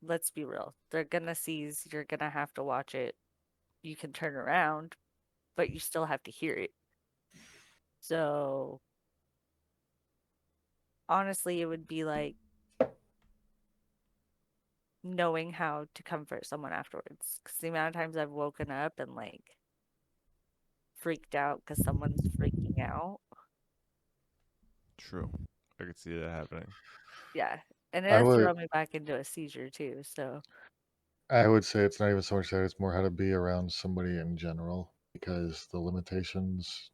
Speaker 2: let's be real. They're gonna seize, you're gonna have to watch it. You can turn around, but you still have to hear it. So, honestly, it would be like knowing how to comfort someone afterwards. Because the amount of times I've woken up and like freaked out because someone's freaking out.
Speaker 1: True, I could see that happening.
Speaker 2: Yeah. And it
Speaker 3: I
Speaker 2: has
Speaker 3: would
Speaker 2: thrown me back into a seizure too. So,
Speaker 3: I would say it's not even so much that, it's more how to be around somebody in general, because the limitations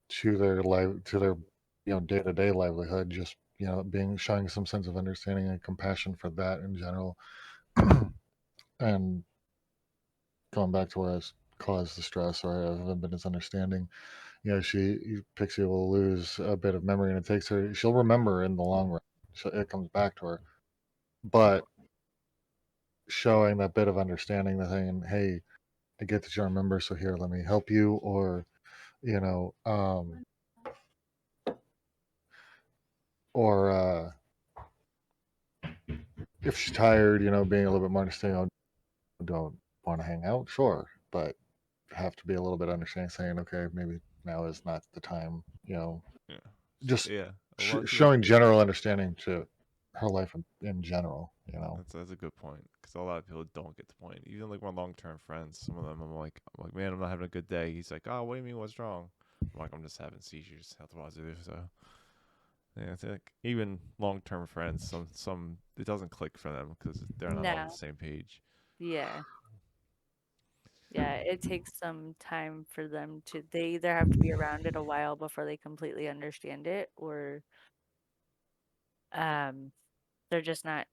Speaker 3: to their life, to their day to day livelihood, just being showing some sense of understanding and compassion for that in general, and going back to where I caused the stress, or I haven't been as understanding. Pixie will lose a bit of memory, and it takes her. She'll remember in the long run. It comes back to her, but showing that bit of understanding, the thing, and hey, I get that you remember, so here, let me help you, or you know, um, or if she's tired, being a little bit more understanding. Don't want to hang out, sure, but have to be a little bit understanding, saying, okay, maybe now is not the time.
Speaker 1: Yeah,
Speaker 3: Just
Speaker 1: yeah. A lot of people.
Speaker 3: showing general understanding to her life in general.
Speaker 1: That's a good point because a lot of people don't get the point. Even like my long term friends, some of them, I'm like, man, I'm not having a good day. He's like, oh, what do you mean? What's wrong? I'm like, I'm just having seizures. Health positive. So yeah, it's like even long term friends, some it doesn't click for them because they're not on the
Speaker 2: no.
Speaker 1: same page.
Speaker 2: Yeah. Yeah. It takes some time for them to, they either have to be around it a while before they completely understand it, or um, they're just not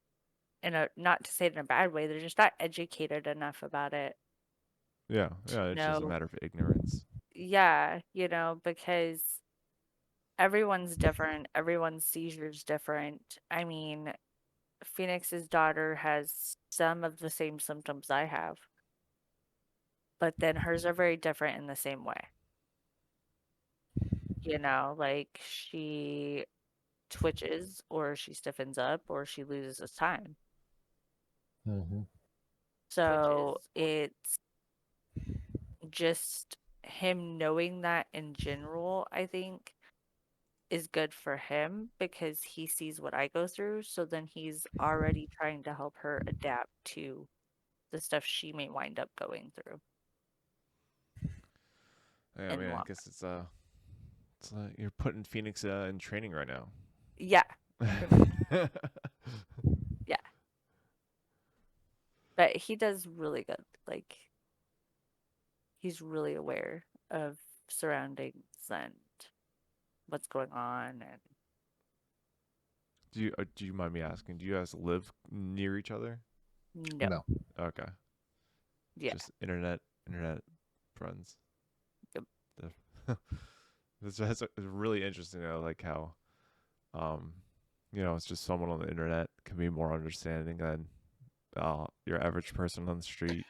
Speaker 2: not to say it in a bad way, they're just not educated enough about it
Speaker 1: Yeah,
Speaker 2: to
Speaker 1: yeah. It's just a
Speaker 2: know.
Speaker 1: matter of ignorance.
Speaker 2: Yeah, because everyone's different, everyone's seizure's different. I mean, Phoenix's daughter has some of the same symptoms I have, but then hers are very different in the same way. Like she twitches, or she stiffens up, or she loses time.
Speaker 3: Mm-hmm.
Speaker 2: So it's just him knowing that in general, I think, is good for him because he sees what I go through. So then he's already trying to help her adapt to the stuff she may wind up going through
Speaker 1: Yeah, I
Speaker 2: in
Speaker 1: mean,
Speaker 2: the
Speaker 1: I
Speaker 2: long
Speaker 1: guess it's you're putting Phoenix in training right now.
Speaker 2: Yeah, pretty much. Yeah. But he does really good. Like, he's really aware of surroundings and what's going on. And
Speaker 1: Do you mind me asking? Do you guys live near each other?
Speaker 2: no.
Speaker 3: No.
Speaker 1: Okay,
Speaker 2: Yeah.
Speaker 1: just internet friends.
Speaker 2: Yep.
Speaker 1: That's really interesting. Like how, um, it's just someone on the internet can be more understanding than your average person on the street.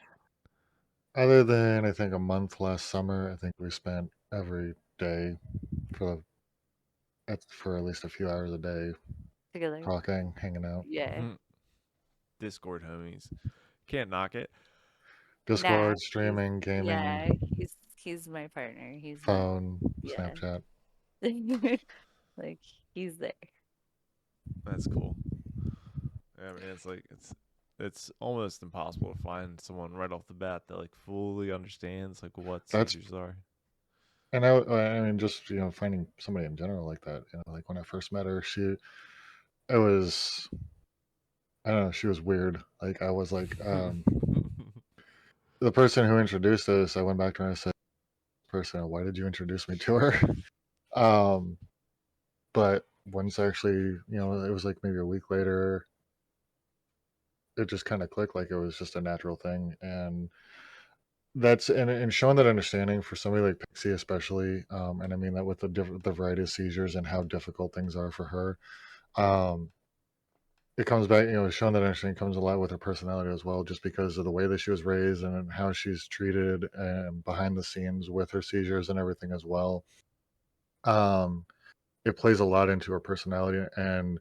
Speaker 3: Other than, I think, a month last summer, I think we spent every day for for at least a few hours a day
Speaker 2: Together.
Speaker 3: talking, hanging out.
Speaker 2: Yeah.
Speaker 1: Discord homies, can't knock it.
Speaker 2: Nah,
Speaker 3: Discord, streaming,
Speaker 2: yeah,
Speaker 3: gaming,
Speaker 2: he's my partner. He's not,
Speaker 3: phone,
Speaker 2: yeah.
Speaker 3: Snapchat.
Speaker 2: Like he's there.
Speaker 1: That's cool. Yeah, I mean, it's like it's almost impossible to find someone right off the bat that like fully understands like what
Speaker 3: That's
Speaker 1: seizures are.
Speaker 3: and I mean, just finding somebody in general like that. Like when I first met her, it was I don't know, she was weird. Like I was like, the person who introduced us, I went back to her and I said, "Person, why did you introduce me to her?" um, but once actually, it was like maybe a week later, it just kind of clicked. Like it was just a natural thing, and that's and showing that understanding for somebody like Pixie, especially, and I mean that with the variety of seizures and how difficult things are for her. Um, it comes back, showing that understanding comes a lot with her personality as well, just because of the way that she was raised and how she's treated and behind the scenes with her seizures and everything as well. Um, it plays a lot into her personality, and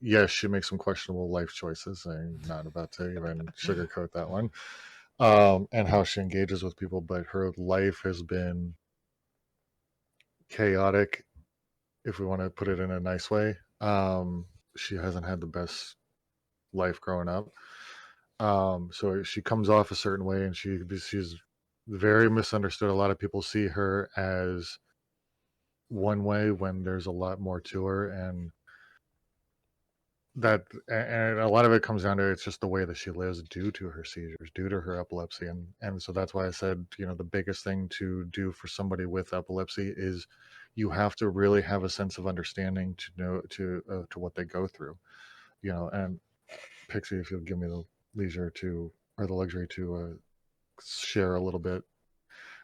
Speaker 3: yes, she makes some questionable life choices. I'm not about to even sugarcoat that one. And how she engages with people, but her life has been chaotic, if we want to put it in a nice way. She hasn't had the best life growing up. So she comes off a certain way, and she's very misunderstood. A lot of people see her as one way when there's a lot more to her, and a lot of it comes down to it's just the way that she lives due to her seizures, due to her epilepsy, and so that's why I said the biggest thing to do for somebody with epilepsy is you have to really have a sense of understanding to know to what they go through, and Pixie, if you'll give me the leisure to or the luxury to share a little bit.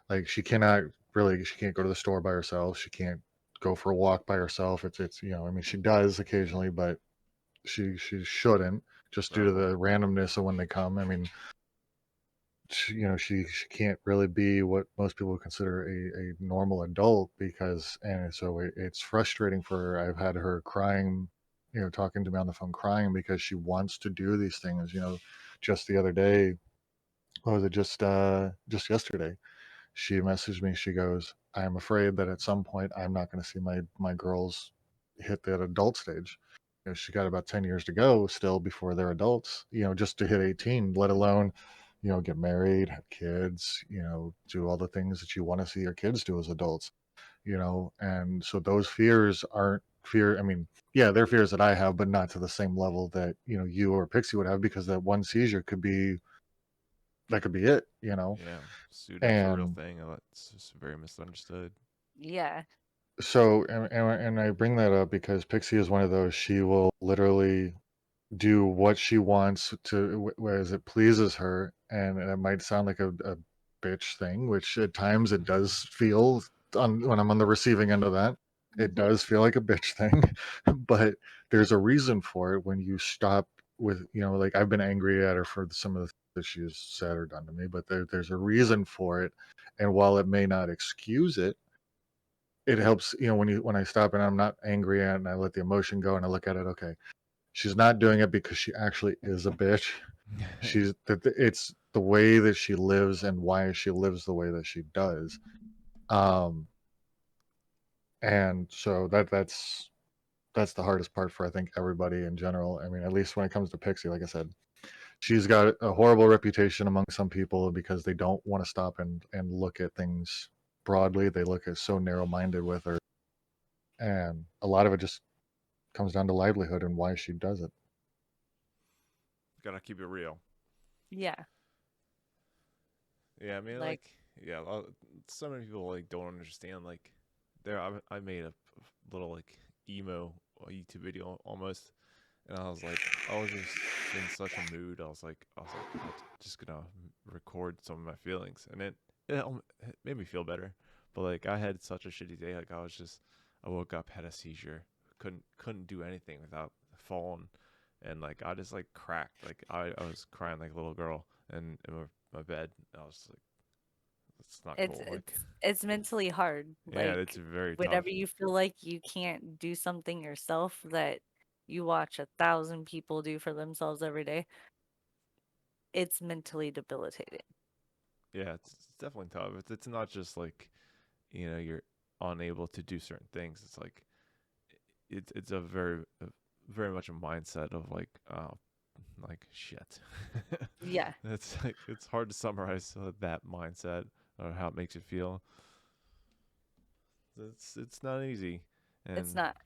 Speaker 3: Like she can't go to the store by herself. She can't go for a walk by herself. It's I mean she does occasionally, but she shouldn't, just due to
Speaker 1: Right.
Speaker 3: the randomness of when they come. I mean, she can't really be what most people would consider a normal adult, because and so it's frustrating for her. I've had her crying, talking to me on the phone crying because she wants to do these things. Just the other day, what was it? Just yesterday, she messaged me. She goes, "I am afraid that at some point I'm not going to see my girls hit that adult stage." She got about 10 years to go still before they're adults. Just to hit 18, let alone, get married, have kids, do all the things that you want to see your kids do as adults. And so those fears aren't fear. I mean, yeah, they're fears that I have, but not to the same level that you or Pixie would have, because that one seizure could be it.
Speaker 1: Yeah, pseudo's a real
Speaker 3: And
Speaker 1: thing. It's just very misunderstood.
Speaker 2: Yeah.
Speaker 3: so, and I bring that up because Pixie is one of those. She will literally do what she wants to, whereas it pleases her, and it might sound like a bitch thing, which at times it does feel when I'm on the receiving end of that. It does feel like a bitch thing, but there's a reason for it when you stop with, like I've been angry at her for some of the things that she's said or done to me, but there's a reason for it. And while it may not excuse it, it helps, when I stop and I'm not angry at it and I let the emotion go and I look at it, okay, she's not doing it because she actually is a bitch. It's the way that she lives and why she lives the way that she does. Um, and so that's the hardest part for I think everybody in general. I mean, at least when it comes to Pixie, like I said, she's got a horrible reputation among some people because they don't want to stop and look at things broadly. They look at so narrow minded with her, and a lot of it just comes down to livelihood and why she does it.
Speaker 1: Gotta keep it real.
Speaker 2: Yeah.
Speaker 1: Yeah, I mean,
Speaker 2: Like,
Speaker 1: yeah, so many people like don't understand. Like, I made a little like emo YouTube video almost, and I was just in such a mood. I was like, I'm just gonna record some of my feelings, and it made me feel better. But like, I had such a shitty day. Like, I woke up, had a seizure, couldn't do anything without falling, and like I just like cracked. Like I was crying like a little girl, in my bed. I was like, it's not
Speaker 2: it's
Speaker 1: cool. Like,
Speaker 2: it's mentally hard.
Speaker 1: yeah, it's
Speaker 2: Like,
Speaker 1: very tough.
Speaker 2: whenever you feel like you can't do something yourself that you watch 1,000 people do for themselves every day. it's mentally debilitating.
Speaker 1: Yeah, it's definitely tough. It's not just like, you're unable to do certain things. It's like it's very much a mindset of like, like shit.
Speaker 2: Yeah,
Speaker 1: It's like it's hard to summarize that mindset or how it makes you feel. It's not easy,
Speaker 2: it's
Speaker 1: and
Speaker 2: not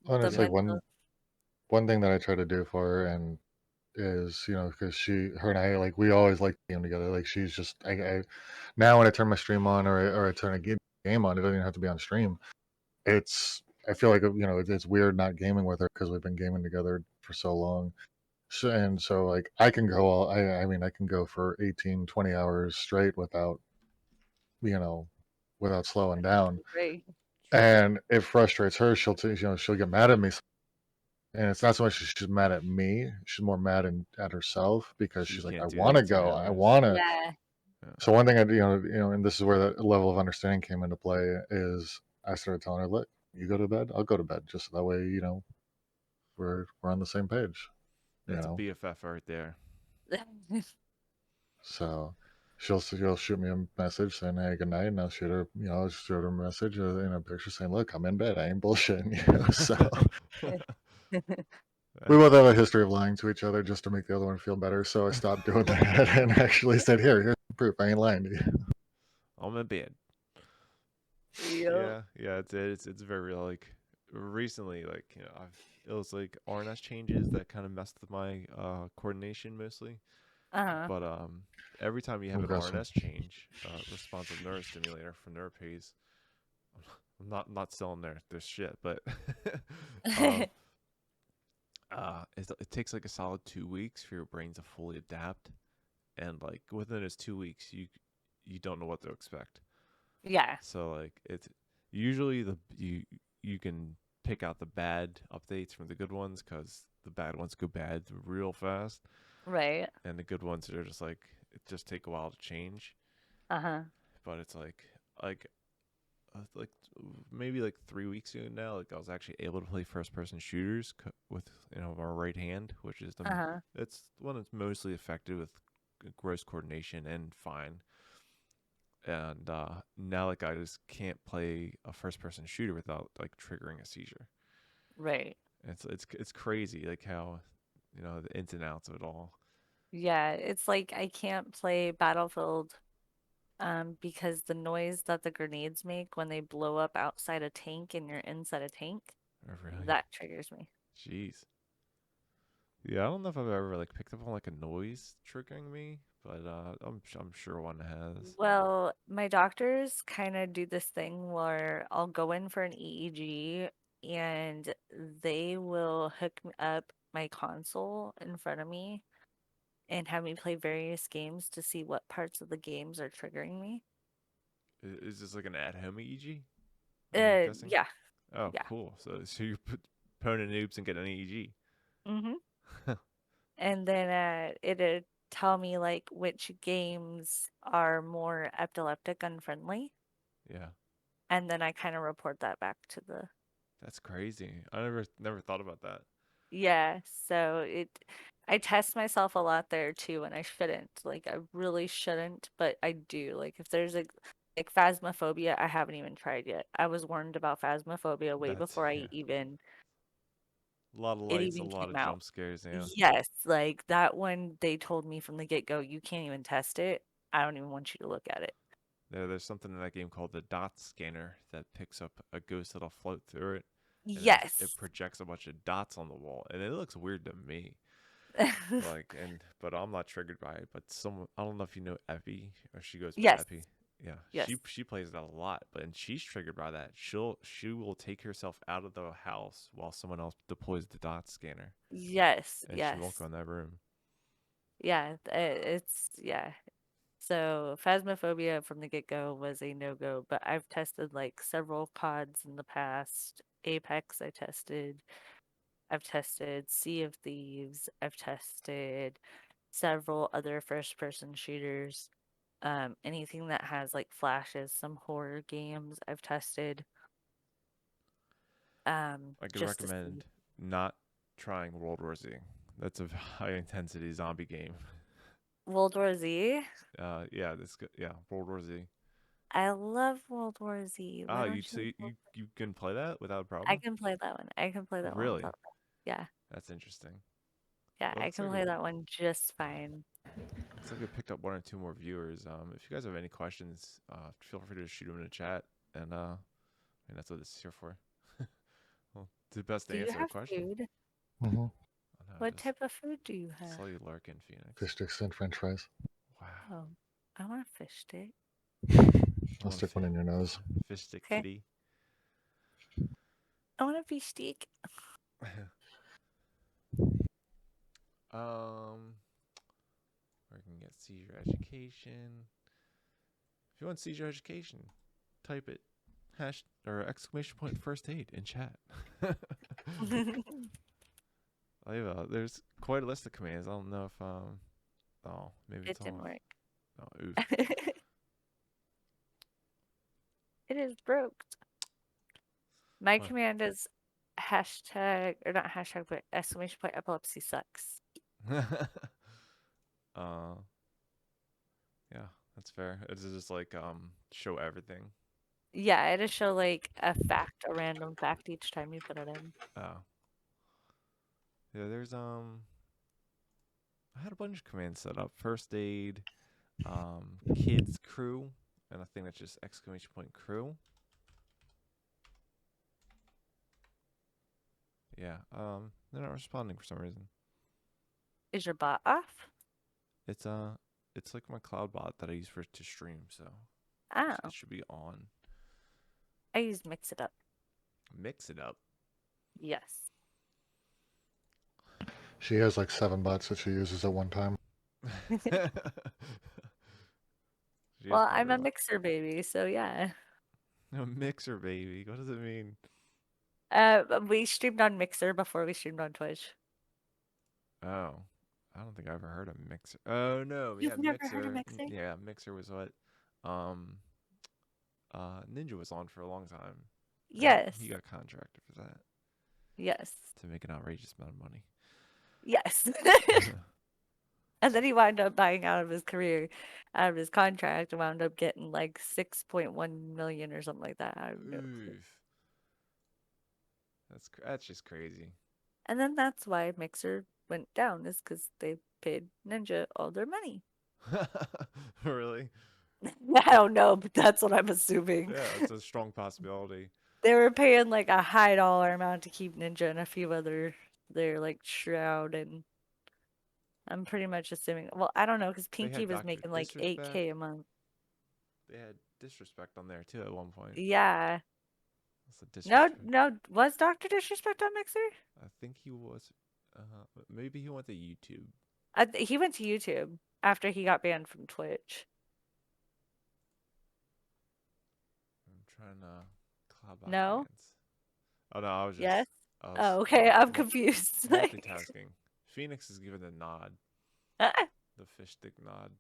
Speaker 2: the
Speaker 1: yeah,
Speaker 3: Honestly,
Speaker 2: mental.
Speaker 3: one thing that I try to do for her and is, because her and I, like, we always like the game together. Like, she's just, now when I turn my stream on or I turn a game on, it doesn't even have to be on stream. I feel like, it's weird not gaming with her because we've been gaming together for so long. So like, I mean, I can go for 18, 20 hours straight you know, without slowing down.
Speaker 2: Right.
Speaker 3: And it frustrates her. She'll get mad at me. And it's not so much that she's mad at me; she's more mad at herself because
Speaker 1: she
Speaker 3: she's like, "I
Speaker 1: can't do
Speaker 3: want
Speaker 1: that
Speaker 3: to
Speaker 1: at 10
Speaker 3: go. I
Speaker 1: hours.
Speaker 3: want to."
Speaker 2: Yeah.
Speaker 1: Yeah.
Speaker 3: So one thing and this is where that level of understanding came into play is I started telling her, "Look, you go to bed, I'll go to bed, just so that way, we're on the same page." You
Speaker 1: That's a
Speaker 3: know,
Speaker 1: BFF right there.
Speaker 3: so she'll shoot me a message saying, "Hey, good night," and I'll shoot her a message in a picture saying, "Look, I'm in bed. I ain't bullshitting." So we both have a history of lying to each other just to make the other one feel better. So I stopped doing that and actually said, here's proof. I ain't lying to you."
Speaker 1: I'm in bed.
Speaker 2: Yep.
Speaker 1: Yeah. It's very like recently, like it was like RNS changes that kind of messed with my coordination mostly.
Speaker 2: Uh-huh.
Speaker 1: But every time you have
Speaker 3: We've
Speaker 1: an
Speaker 3: got some.
Speaker 1: RNS change, responsive neurostimulator for Neuropace, I'm not selling their shit, but uh, it takes like a solid 2 weeks for your brain to fully adapt, and like within those 2 weeks, you don't know what to expect.
Speaker 2: Yeah.
Speaker 1: So like it's usually you can pick out the bad updates from the good ones because the bad ones go bad real fast,
Speaker 2: Right.
Speaker 1: and the good ones are just like it just take a while to change.
Speaker 2: Uh-huh.
Speaker 1: But it's like like maybe like 3 weeks ago now, like I was actually able to play first person shooters with my right hand, which is
Speaker 2: Uh-huh.
Speaker 1: it's the one that's mostly effective with gross coordination and fine. And now like I just can't play a first person shooter without like triggering a seizure.
Speaker 2: Right.
Speaker 1: It's crazy like how the ins and outs of it all.
Speaker 2: Yeah, it's like I can't play Battlefield because the noise that the grenades make when they blow up outside a tank and you're inside a tank,
Speaker 1: Oh, really?
Speaker 2: that triggers me.
Speaker 1: Jeez. Yeah, I don't know if I've ever like picked up on like a noise triggering me, but I'm sure one has.
Speaker 2: Well, my doctors kind of do this thing where I'll go in for an EEG and they will hook up my console in front of me and have me play various games to see what parts of the games are triggering me.
Speaker 1: Is this like an at-home EEG? I'm guessing.
Speaker 2: Yeah,
Speaker 1: Oh,
Speaker 2: yeah.
Speaker 1: cool. So you put pwn noobs and get an EEG.
Speaker 2: Mm-hmm. And then it'd tell me like which games are more epileptic unfriendly,
Speaker 1: Yeah,
Speaker 2: and then I kind of report that back to the.
Speaker 1: that's crazy. I never thought about that.
Speaker 2: Yeah, so I test myself a lot there too, and I shouldn't. Like I really shouldn't, but I do. Like if there's like phasmophobia, I haven't even tried yet. I was warned about phasmophobia way
Speaker 1: That's
Speaker 2: before
Speaker 1: yeah.
Speaker 2: I even
Speaker 1: A lot of
Speaker 2: it
Speaker 1: lights, a
Speaker 2: even
Speaker 1: lot
Speaker 2: came
Speaker 1: of
Speaker 2: out.
Speaker 1: jump scares. Yeah.
Speaker 2: Yes, like that one they told me from the get-go, you can't even test it. I don't even want you to look at it.
Speaker 1: There's something in that game called the dot scanner that picks up a ghost that'll float through it, and it
Speaker 2: Yes.
Speaker 1: projects a bunch of dots on the wall, and it looks weird to me. But I'm not triggered by it. But someone, I don't know if you know Epi, or she goes by
Speaker 2: Yes.
Speaker 1: Epi. Yeah,
Speaker 2: Yes.
Speaker 1: she plays that a lot, but and she's triggered by that. She will take herself out of the house while someone else deploys the dot scanner,
Speaker 2: Yes.
Speaker 1: and she won't
Speaker 2: Yes.
Speaker 1: go in that room.
Speaker 2: Yeah. It's yeah. So phasmophobia from the get-go was a no-go, but I've tested like several CODs in the past. Apex I tested. I've tested Sea of Thieves. I've tested several other first-person shooters. Anything that has like flashes, some horror games I've tested.
Speaker 1: I could
Speaker 2: Just to see.
Speaker 1: recommend not trying World War Z. That's a high intensity zombie game.
Speaker 2: World War Z.
Speaker 1: Yeah, World War Z.
Speaker 2: I love World War Z. Why
Speaker 1: Ah,
Speaker 2: don't
Speaker 1: you so
Speaker 2: you?
Speaker 1: you can play that without a
Speaker 2: I
Speaker 1: problem?
Speaker 2: can play that one. I can play that one
Speaker 1: Really?
Speaker 2: without. Yeah,
Speaker 1: That's interesting.
Speaker 2: yeah,
Speaker 1: Well,
Speaker 2: I can play that one just fine.
Speaker 1: looks like we picked up 1 or 2 more viewers. If you guys have any questions, feel free to shoot them in the chat, and that's what this is here for. Well, do the best to
Speaker 2: Do you
Speaker 1: answer the
Speaker 2: have
Speaker 1: question.
Speaker 2: food?
Speaker 3: Mm-hmm.
Speaker 1: Oh, no,
Speaker 2: What
Speaker 1: just
Speaker 2: type of food do you have?
Speaker 1: saw you lurking, Phoenix.
Speaker 3: Fish sticks and French fries.
Speaker 1: Wow.
Speaker 2: Oh, I want a fish stick.
Speaker 3: I'll stick one in your nose.
Speaker 1: Fish stick
Speaker 2: Okay.
Speaker 1: kitty.
Speaker 2: I want a fish stick.
Speaker 1: Where you can get seizure education. If you want seizure education, type it !exclamation point first aid in chat. There's quite a list of commands. I don't know if oh, maybe
Speaker 2: It
Speaker 1: it's
Speaker 2: didn't
Speaker 1: off.
Speaker 2: work.
Speaker 1: Oh, oof.
Speaker 2: It is broke. My
Speaker 1: What?
Speaker 2: command is hashtag, or not hashtag, but exclamation point epilepsy sucks.
Speaker 1: uh, yeah, that's fair. It's just like show everything.
Speaker 2: Yeah, it'll show like a fact, a random fact each time you put it in.
Speaker 1: Oh, yeah. There's I had a bunch of commands set up. First aid, kids crew, and I think that's just exclamation point crew. Yeah. They're not responding for some reason.
Speaker 2: Is your bot off?
Speaker 1: It's it's like my cloud bot that I use to stream, so
Speaker 2: Oh,
Speaker 1: it should be on.
Speaker 2: I use Mix It Up.
Speaker 1: Mix it up.
Speaker 2: Yes.
Speaker 3: She has like 7 bots that she uses at one time.
Speaker 2: Well, I'm a mixer baby, so yeah.
Speaker 1: A mixer baby. What does it mean?
Speaker 2: We streamed on Mixer before we streamed on Twitch.
Speaker 1: Oh, I don't think I ever heard of mixer. Oh no,
Speaker 2: You've
Speaker 1: yeah,
Speaker 2: never heard of Mixer?
Speaker 1: Yeah, mixer was what um Ninja was on for a long time.
Speaker 2: Yes.
Speaker 1: He got contracted for that
Speaker 2: Yes.
Speaker 1: to make an outrageous amount of money.
Speaker 2: Yes. And then he wound up buying out of his career, out of his contract, and wound up getting like 6.1 million or something like that. I don't know.
Speaker 1: Oof. That's just crazy.
Speaker 2: And then that's why Mixer went down, is because they paid Ninja all their money.
Speaker 1: Really?
Speaker 2: I don't know, but that's what I'm assuming.
Speaker 1: Yeah, it's a strong possibility.
Speaker 2: They were paying like a high dollar amount to keep Ninja and a few other, they're like Shroud, and I'm pretty much assuming. Well, I don't know, because Pinky was
Speaker 1: Dr.
Speaker 2: making like
Speaker 1: Disrespect.
Speaker 2: 8K a month.
Speaker 1: They had disrespect on there too at one point.
Speaker 2: Yeah.
Speaker 1: That's a
Speaker 2: No,
Speaker 1: disrespect.
Speaker 2: no. Was Dr. Disrespect on Mixer?
Speaker 1: I think he was. Maybe he went to YouTube.
Speaker 2: He went to YouTube after he got banned from Twitch.
Speaker 1: I'm trying to cloud bot
Speaker 2: No?
Speaker 1: commands. Oh no, I was just.
Speaker 2: Yes?
Speaker 1: I was,
Speaker 2: Oh, okay. I'm confused.
Speaker 1: multitasking. Phoenix is giving a nod. The fish stick nod.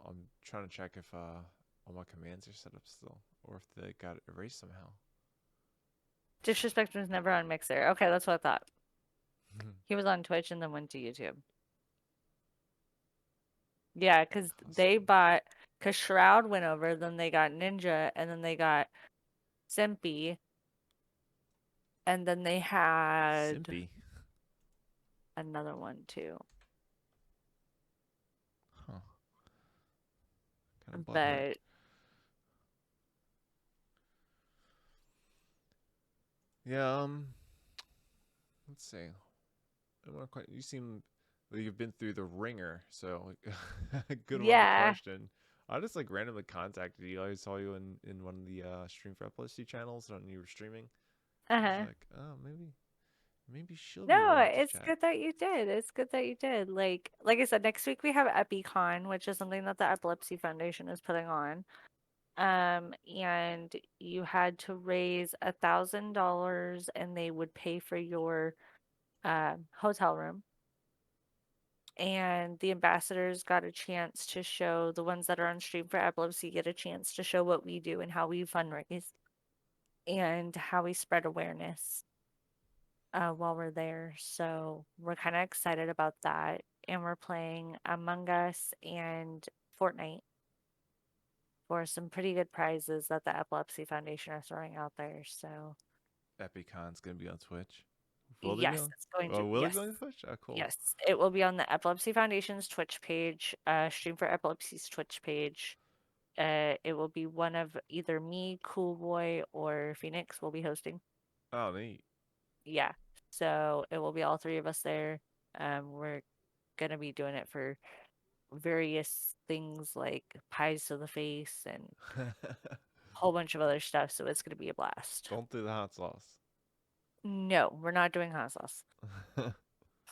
Speaker 1: I'm trying to check if all my commands are set up still, or if they got erased somehow.
Speaker 2: Disrespect was never on Mixer. Okay, that's what I thought. He was on Twitch and then went to YouTube. Yeah, because because Shroud went over, then they got Ninja, and then they got Simpy, and then they had
Speaker 1: Simpy.
Speaker 2: another one too.
Speaker 1: Huh. Kind of
Speaker 2: But
Speaker 1: yeah, let's see. You seem like you've been through the ringer, so good one question. I just like randomly contacted you. I saw you in one of the Stream for Epilepsy channels when you were streaming. I was like, oh, maybe she'll be
Speaker 2: no,
Speaker 1: willing to
Speaker 2: it's
Speaker 1: chat.
Speaker 2: good that you did. It's good that you did. Like I said, next week we have EpiCon, which is something that the Epilepsy Foundation is putting on. And you had to raise $1,000, and they would pay for your hotel room. And the ambassadors got a chance to show, the ones that are on Stream for Epilepsy get a chance to show what we do and how we fundraise and how we spread awareness. while we're there. So we're kind of excited about that. And we're playing Among Us and Fortnite for some pretty good prizes that the Epilepsy Foundation are throwing out there. So
Speaker 1: EpiCon's gonna be on Twitch. Will they be
Speaker 2: yes,
Speaker 1: on?
Speaker 2: it's going
Speaker 1: Oh,
Speaker 2: to.
Speaker 1: will it be
Speaker 2: Yes.
Speaker 1: on Twitch? Oh, cool.
Speaker 2: Yes, it will be on the Epilepsy Foundation's Twitch page, Stream for Epilepsy's Twitch page. It will be one of either me, Cool Boy, or Phoenix will be hosting.
Speaker 1: Oh, neat.
Speaker 2: Yeah, so it will be all three of us there. We're gonna be doing it for various things like pies to the face and a whole bunch of other stuff. So it's gonna be a blast.
Speaker 1: Don't do the hot sauce.
Speaker 2: No, we're not doing hot sauce.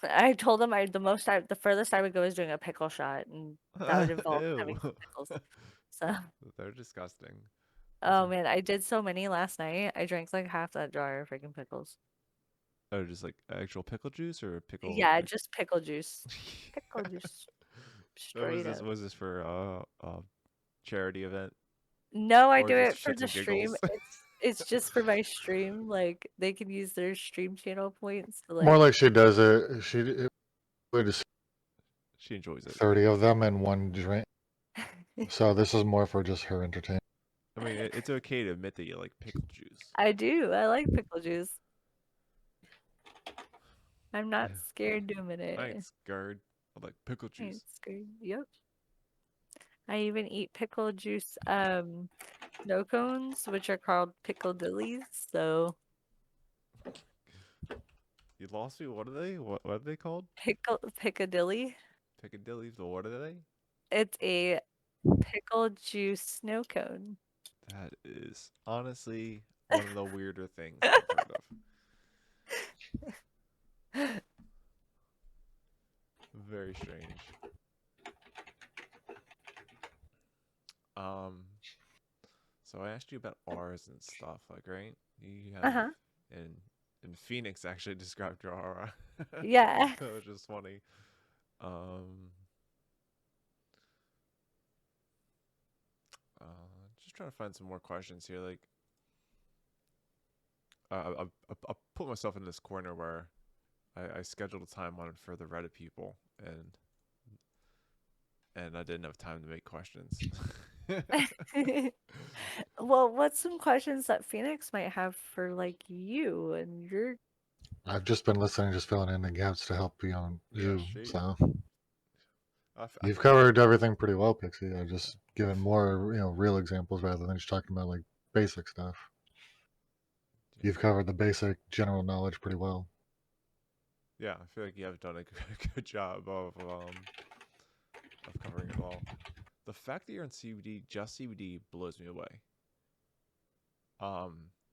Speaker 2: I told them the furthest I would go is doing a pickle shot, and that would involve having
Speaker 1: Ew.
Speaker 2: some pickles. So,
Speaker 1: They're disgusting.
Speaker 2: oh man, I did so many last night. I drank like half that jar of freaking pickles.
Speaker 1: Oh, just like actual pickle juice or pickle?
Speaker 2: Yeah,
Speaker 1: Like...
Speaker 2: just pickle juice. Pickle juice,
Speaker 1: What was
Speaker 2: straight
Speaker 1: this?
Speaker 2: up.
Speaker 1: Was this for a charity event
Speaker 2: No, I
Speaker 1: or
Speaker 2: do
Speaker 1: just
Speaker 2: it for
Speaker 1: shits
Speaker 2: the
Speaker 1: and
Speaker 2: stream.
Speaker 1: giggles?
Speaker 2: It's just for my stream. Like they can use their stream channel points to
Speaker 3: More
Speaker 2: like.
Speaker 3: like she does it. She would just
Speaker 1: She enjoys it.
Speaker 3: 30 of them in one drink. So this is more for just her entertainment.
Speaker 1: I mean, it's okay to admit that you like pickle juice.
Speaker 2: I do. I like pickle juice. I'm not
Speaker 1: Yeah.
Speaker 2: scared doing
Speaker 1: I ain't
Speaker 2: it.
Speaker 1: scared. I like pickle
Speaker 2: I ain't
Speaker 1: juice.
Speaker 2: scared. Yep. I even eat pickle juice snow cones, which are called pickledillies. So
Speaker 1: You lost me. What are they? What are they called?
Speaker 2: Piccadilly.
Speaker 1: Piccadilly. So what are they?
Speaker 2: It's a pickle juice snow cone.
Speaker 1: That is honestly one of the weirder things I've heard of. Very strange. So I asked you about R's and stuff, like, right? You have
Speaker 2: Uh-huh.
Speaker 1: and Phoenix actually described your aura.
Speaker 2: Yeah.
Speaker 1: Which is funny. Um, just trying to find some more questions here. Like, I put myself in this corner where I scheduled a time on for the Reddit people, and I didn't have time to make questions.
Speaker 2: Well, what's some questions that Phoenix might have for like you and your
Speaker 3: I've just been listening, just filling in the gaps to help you on
Speaker 1: Yeah,
Speaker 3: you.
Speaker 1: she.
Speaker 3: So
Speaker 1: I
Speaker 3: you've
Speaker 1: feel like
Speaker 3: covered everything pretty well, Pixie. I've just given more, real examples rather than just talking about like basic stuff. You've covered the basic general knowledge pretty well.
Speaker 1: yeah, I feel like you have done a good job of covering it all. The fact that you're on CBD, just CBD, blows me away.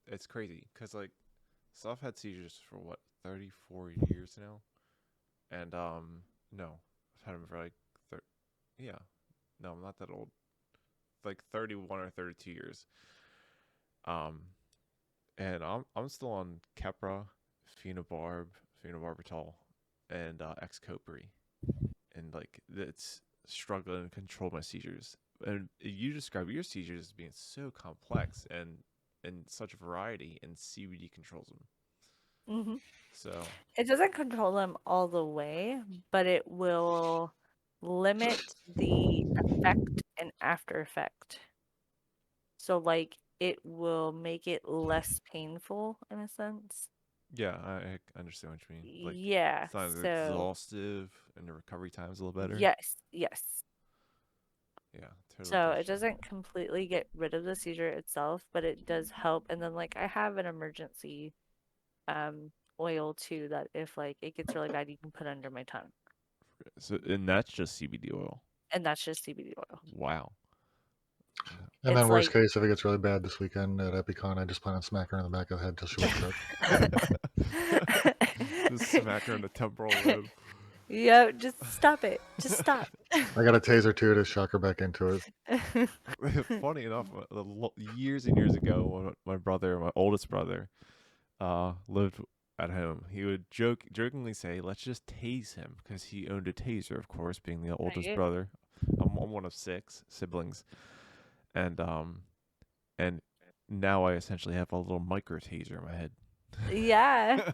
Speaker 1: It's crazy because like, so I've had seizures for what 34 years now, and no, I've had them for like, yeah, no, I'm not that old, like 31 or 32 years. Um, and I'm still on Keppra, phenobarbital, and Xcopri, and like it's struggling to control my seizures. And you describe your seizures as being so complex and such variety, and CBD controls them.
Speaker 2: Mhm.
Speaker 1: So
Speaker 2: It doesn't control them all the way, but it will limit the effect and after effect. So like it will make it less painful in a sense.
Speaker 1: yeah, I understand what you mean. Like
Speaker 2: Yeah.
Speaker 1: it's not as
Speaker 2: So
Speaker 1: exhaustive, and the recovery time's a little better.
Speaker 2: yes, yes.
Speaker 1: Yeah, totally
Speaker 2: So
Speaker 1: get
Speaker 2: it
Speaker 1: you.
Speaker 2: doesn't completely get rid of the seizure itself, but it does help. And then like I have an emergency oil too that if like it gets really bad you can put under my tongue.
Speaker 1: So and that's just CBD oil.
Speaker 2: And that's just CBD oil.
Speaker 1: Wow.
Speaker 3: And
Speaker 2: It's
Speaker 3: then worst
Speaker 2: like
Speaker 3: case, if it gets really bad this weekend at EpiCon, I just plan on smacking her in the back of the head till she wakes up.
Speaker 1: Just smack her in the temporal lobe.
Speaker 2: yeah, just stop it. Just stop.
Speaker 3: I got a taser too to shock her back into it.
Speaker 1: Funny enough, years and years ago, when my brother, my oldest brother, lived at home, he would jokingly say, "Let's just tase him," because he owned a taser, of course, being the oldest
Speaker 2: Right.
Speaker 1: brother. I'm one of 6 siblings, and now I essentially have a little micro taser in my head.
Speaker 2: Yeah.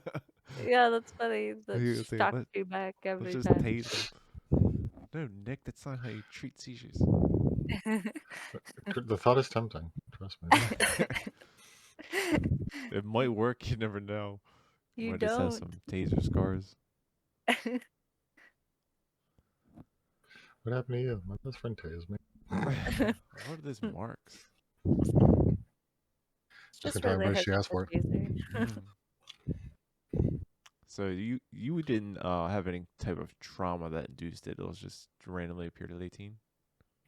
Speaker 2: Yeah, that's funny. That
Speaker 1: You
Speaker 2: she
Speaker 1: say,
Speaker 2: talks you back
Speaker 1: let's
Speaker 2: every
Speaker 1: just
Speaker 2: time.
Speaker 1: tase him. No, Nick, that's not how you treat seizures.
Speaker 3: The thought is tempting. Trust me.
Speaker 1: It might work. You never know.
Speaker 2: You
Speaker 1: Might just have
Speaker 2: don't.
Speaker 1: some taser scars.
Speaker 3: What happened to you? My best friend tased me.
Speaker 1: What are those marks?
Speaker 2: It's
Speaker 3: Just
Speaker 2: just
Speaker 3: gonna
Speaker 2: where
Speaker 3: try and
Speaker 2: they
Speaker 3: buy
Speaker 2: hit
Speaker 3: she
Speaker 2: the
Speaker 3: asked for it.
Speaker 2: taser.
Speaker 1: So you didn't have any type of trauma that induced it. It was just randomly appeared at 18.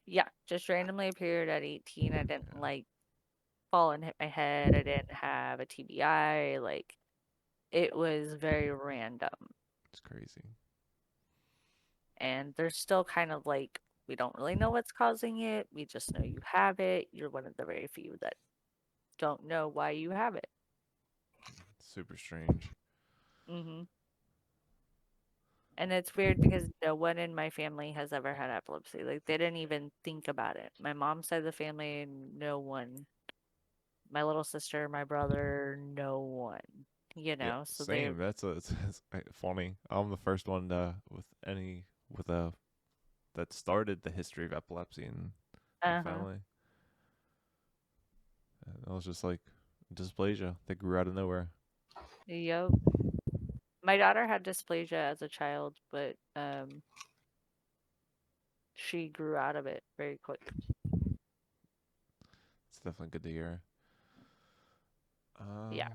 Speaker 2: Yeah, just randomly appeared at 18. I didn't
Speaker 1: Yeah,
Speaker 2: like fall and hit my head. I didn't have a TBI. Like it was very random.
Speaker 1: it's crazy.
Speaker 2: And there's still kind of like we don't really know what's causing it. We just know you have it. You're one of the very few that don't know why you have it.
Speaker 1: Super strange.
Speaker 2: hmm And it's weird because no one in my family has ever had epilepsy. Like they didn't even think about it. My mom's side of the family, no one. My little sister, my brother, no one.
Speaker 1: Yeah,
Speaker 2: So they
Speaker 1: same. It's funny. I'm the first one with a that started the history of epilepsy in my
Speaker 2: uh-huh.
Speaker 1: family. And I was just like dysplasia. They grew out of nowhere.
Speaker 2: Yep. My daughter had dysplasia as a child, but she grew out of it very quick.
Speaker 1: It's definitely good to hear.
Speaker 2: Yeah.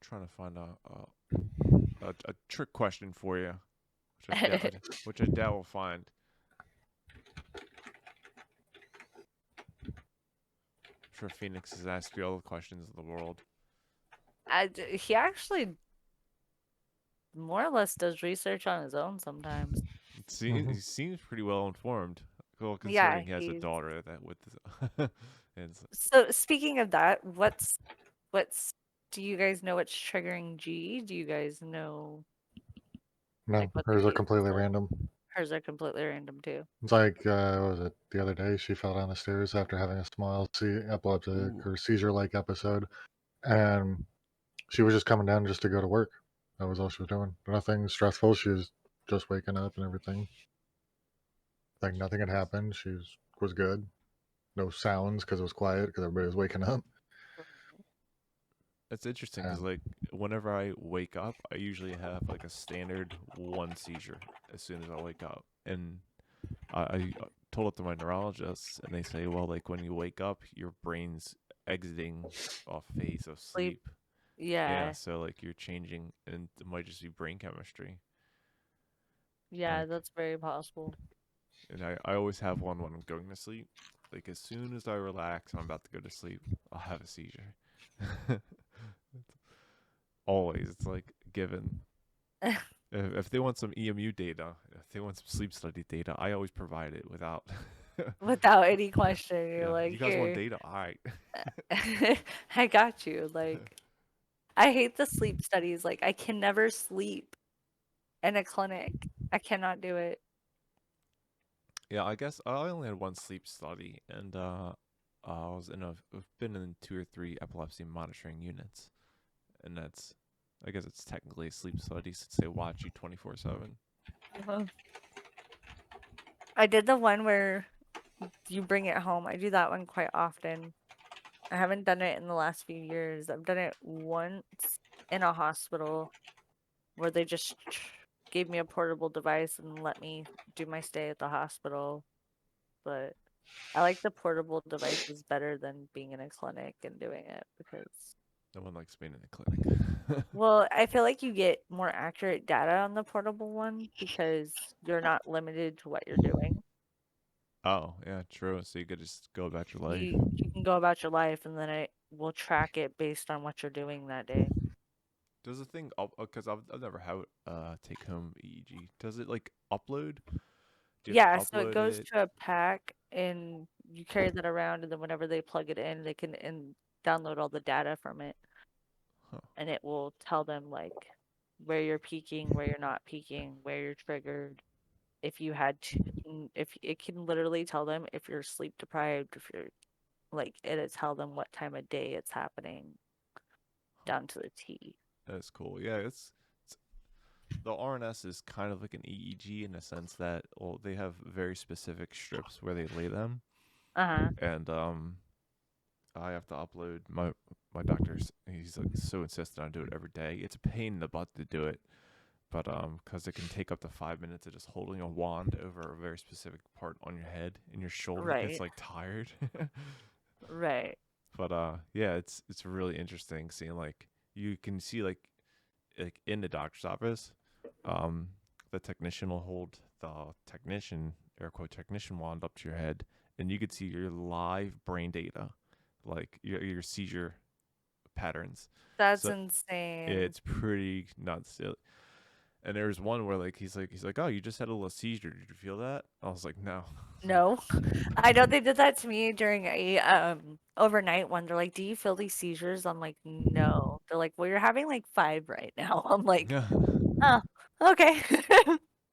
Speaker 1: Trying to find a trick question for you, which I doubt we'll find. I'm sure Phoenix has asked you all the questions in the world.
Speaker 2: He actually more or less does research on his own sometimes.
Speaker 1: He seems pretty well informed. Well,
Speaker 2: Yeah,
Speaker 1: considering he has a
Speaker 2: he's
Speaker 1: daughter that with, and
Speaker 2: so speaking of that, what's do you guys know what's triggering G? Do you guys know like
Speaker 3: No,
Speaker 2: what the
Speaker 3: hers are
Speaker 2: case is
Speaker 3: completely
Speaker 2: of?
Speaker 3: random.
Speaker 2: Hers are completely random too.
Speaker 3: It's like, what was it, the other day? She fell down the stairs after having a small epileptic
Speaker 1: ooh,
Speaker 3: or seizure-like episode, and she was just coming down just to go to work. That was all she was doing. Nothing stressful. She was just waking up and everything. Like nothing had
Speaker 1: jeez.
Speaker 3: happened. Was good. No sounds because it was quiet because everybody was waking up.
Speaker 1: That's interesting because
Speaker 3: And
Speaker 1: like whenever I wake up, I usually have like a standard one seizure as soon as I wake up, and I told it to my neurologist, and they say, well, like when you wake up, your brain's exiting a phase of
Speaker 2: Sleep.
Speaker 1: sleep. Yeah,
Speaker 2: Yeah.
Speaker 1: so like you're changing, and it might just be brain chemistry.
Speaker 2: Yeah,
Speaker 1: Like,
Speaker 2: that's very possible.
Speaker 1: and I always have one when I'm going to sleep. Like as soon as I relax, I'm about to go to sleep, I'll have a seizure. Always, it's like given. If they want some EMU data, if they want some sleep study data, I always provide it without.
Speaker 2: Without any question, you're
Speaker 1: Yeah, you
Speaker 2: like,
Speaker 1: guys want
Speaker 2: here,
Speaker 1: data? All right.
Speaker 2: I got you. Like, I hate the sleep studies. Like, I can never sleep in a clinic. I cannot do it.
Speaker 1: Yeah, I guess I only had one sleep study, and I've been in 2 or 3 epilepsy monitoring units, and I guess it's technically a sleep study since they watch you 24/7.
Speaker 2: Uh-huh. I did the one where you bring it home. I do that one quite often. I haven't done it in the last few years. I've done it once in a hospital where they just gave me a portable device and let me do my stay at the hospital. But I like the portable devices better than being in a clinic and doing it because,
Speaker 1: No one likes being in the clinic.
Speaker 2: well, I feel like you get more accurate data on the portable one because you're not limited to what you're doing.
Speaker 1: Oh, yeah, true. So you could just go about your life.
Speaker 2: You can go about your life and then it will track it based on what you're doing that day.
Speaker 1: Does the thing up? Because I've never had take home EEG. Does it like upload? Do you have to
Speaker 2: Yeah, so it
Speaker 1: upload
Speaker 2: goes
Speaker 1: it?
Speaker 2: to a pack and you carry that around, and then whenever they plug it in, they can download all the data from it,
Speaker 1: Huh.
Speaker 2: and it will tell them like where you're peaking, where you're not peaking, where you're triggered. If you had to, if it can literally tell them if you're sleep deprived, if you're like it'll tell them what time of day it's happening. down to the T.
Speaker 1: That's cool. Yeah, it's the RNS is kind of like an EEG in a sense that they have very specific strips where they lay them,
Speaker 2: Uh-huh.
Speaker 1: and I have to upload my doctor's. He's like so insistent I do it every day. It's a pain in the butt to do it, but because it can take up to 5 minutes of just holding a wand over a very specific part on your head, and your shoulder gets
Speaker 2: Right.
Speaker 1: like tired.
Speaker 2: Right.
Speaker 1: But yeah, it's really interesting seeing like you can see like in the doctor's office, um, the technician will hold the technician air quote technician wand up to your head, and you could see your live brain data, like your seizure patterns.
Speaker 2: That's
Speaker 1: So
Speaker 2: insane.
Speaker 1: it's pretty nuts. And there was one where like he's like, oh, you just had a little seizure. Did you feel that? I was like, no.
Speaker 2: No. I know they did that to me during a overnight one. They're like, "Do you feel these seizures?" I'm like, "No." They're like, "Well, you're having like 5 right now." I'm like,
Speaker 1: Yeah,
Speaker 2: "Oh, okay."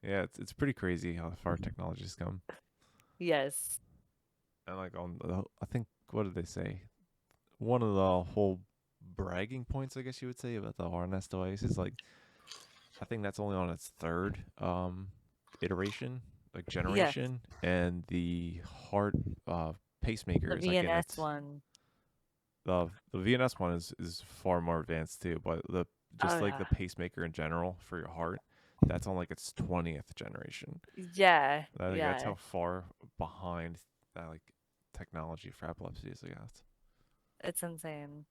Speaker 1: yeah, it's pretty crazy how far technology's come.
Speaker 2: Yes.
Speaker 1: And like I think what did they say? One of the whole bragging points, I guess you would say, about the RNS device is like I think that's only on its third iteration, like
Speaker 2: Yes.
Speaker 1: generation, and the heart pacemaker
Speaker 2: The
Speaker 1: is like in
Speaker 2: VNS
Speaker 1: its
Speaker 2: one.
Speaker 1: the VNS one is far more advanced too, but the
Speaker 2: Oh
Speaker 1: just like
Speaker 2: yeah.
Speaker 1: the pacemaker in general for your heart, that's on like its 20th generation.
Speaker 2: Yeah.
Speaker 1: I think that's
Speaker 2: Yeah.
Speaker 1: how far behind that like technology for epilepsy is, I guess.
Speaker 2: It's insane.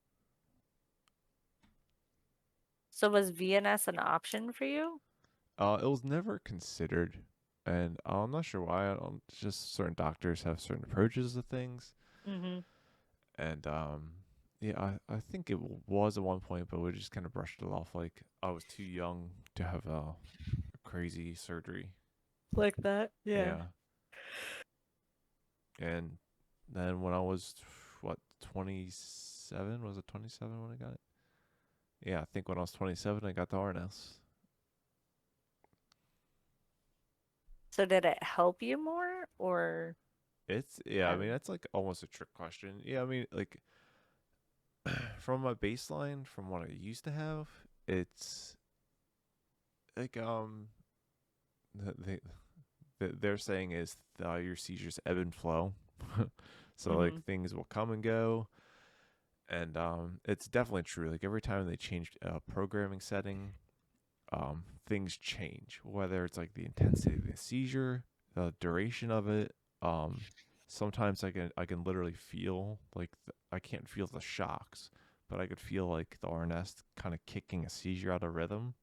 Speaker 2: So was VNS an option for you?
Speaker 1: It was never considered, and I'm not sure why. I don't, just certain doctors have certain approaches to things,
Speaker 2: Mm-hmm.
Speaker 1: and yeah, I think it was at one point, but we just kind of brushed it off like I was too young to have a crazy surgery.
Speaker 2: Like that? Yeah.
Speaker 1: Yeah, and then when I was what 27, was it 27 when I got it? Yeah, I think when I was 27, I got the RNS.
Speaker 2: So did it help you more or
Speaker 1: It's yeah, I
Speaker 2: how
Speaker 1: mean
Speaker 2: did
Speaker 1: that's like almost a trick question. Yeah, I mean like from my baseline, from what I used to have, it's like they they're saying is your seizures ebb and flow, so like
Speaker 2: mm-hmm.
Speaker 1: things will come and go, and it's definitely true. Like every time they change a programming setting, things change. Whether it's like the intensity of the seizure, the duration of it. Um, Sometimes I can literally feel like I can't feel the shocks, but I could feel like the RNS kind of kicking a seizure out of rhythm,